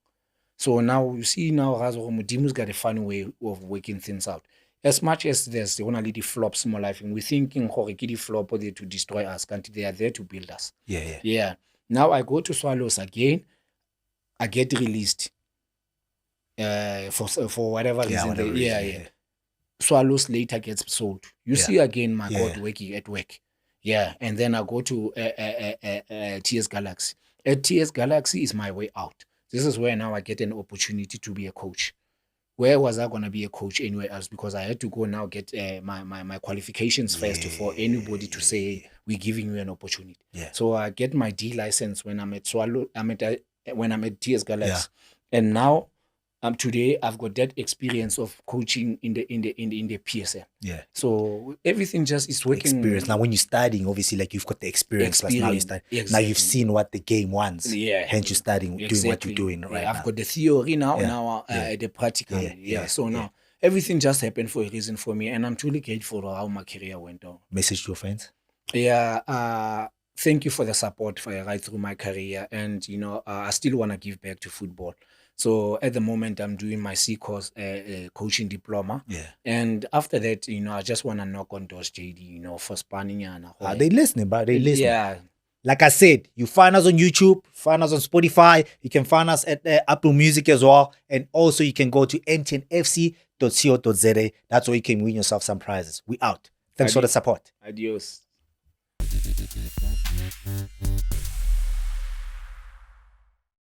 So now, you see now, Razo Mudimu's got a funny way of working things out. As much as there's only the flops in my life, and we're thinking, the flop are there to destroy us, they are there to build us. Yeah. Now I go to Swallows again, I get released for whatever reason. Swallows later gets sold. You see again, my God, working at work. Yeah, and then I go to TS Galaxy. At TS Galaxy is my way out. This is where now I get an opportunity to be a coach. Where was I going to be a coach anywhere else? Because I had to go now get my qualifications first for anybody to say, we're giving you an opportunity. Yeah. So I get my D license when I'm at when I'm at TS Galaxy. And now today I've got that experience of coaching in the PSL. Yeah. So everything just is working. Experience. Now when you're studying, obviously, like you've got the experience. Plus now you start. Exactly. Now you've seen what the game wants. Yeah. Hence you're studying, doing what you're doing right now. I've got the theory now. Now the practical. So now everything just happened for a reason for me, and I'm truly grateful for how my career went on. Message to your friends. Yeah. Thank you for the support right through my career, and I still want to give back to football. So at the moment, I'm doing my C course coaching diploma. Yeah. And after that, I just want to knock on doors, JD, for spanning. They listening, but they listening. Yeah. Like I said, you find us on YouTube, find us on Spotify. You can find us at Apple Music as well. And also you can go to ntnfc.co.za. That's where you can win yourself some prizes. We out. Thanks for the support. Adios.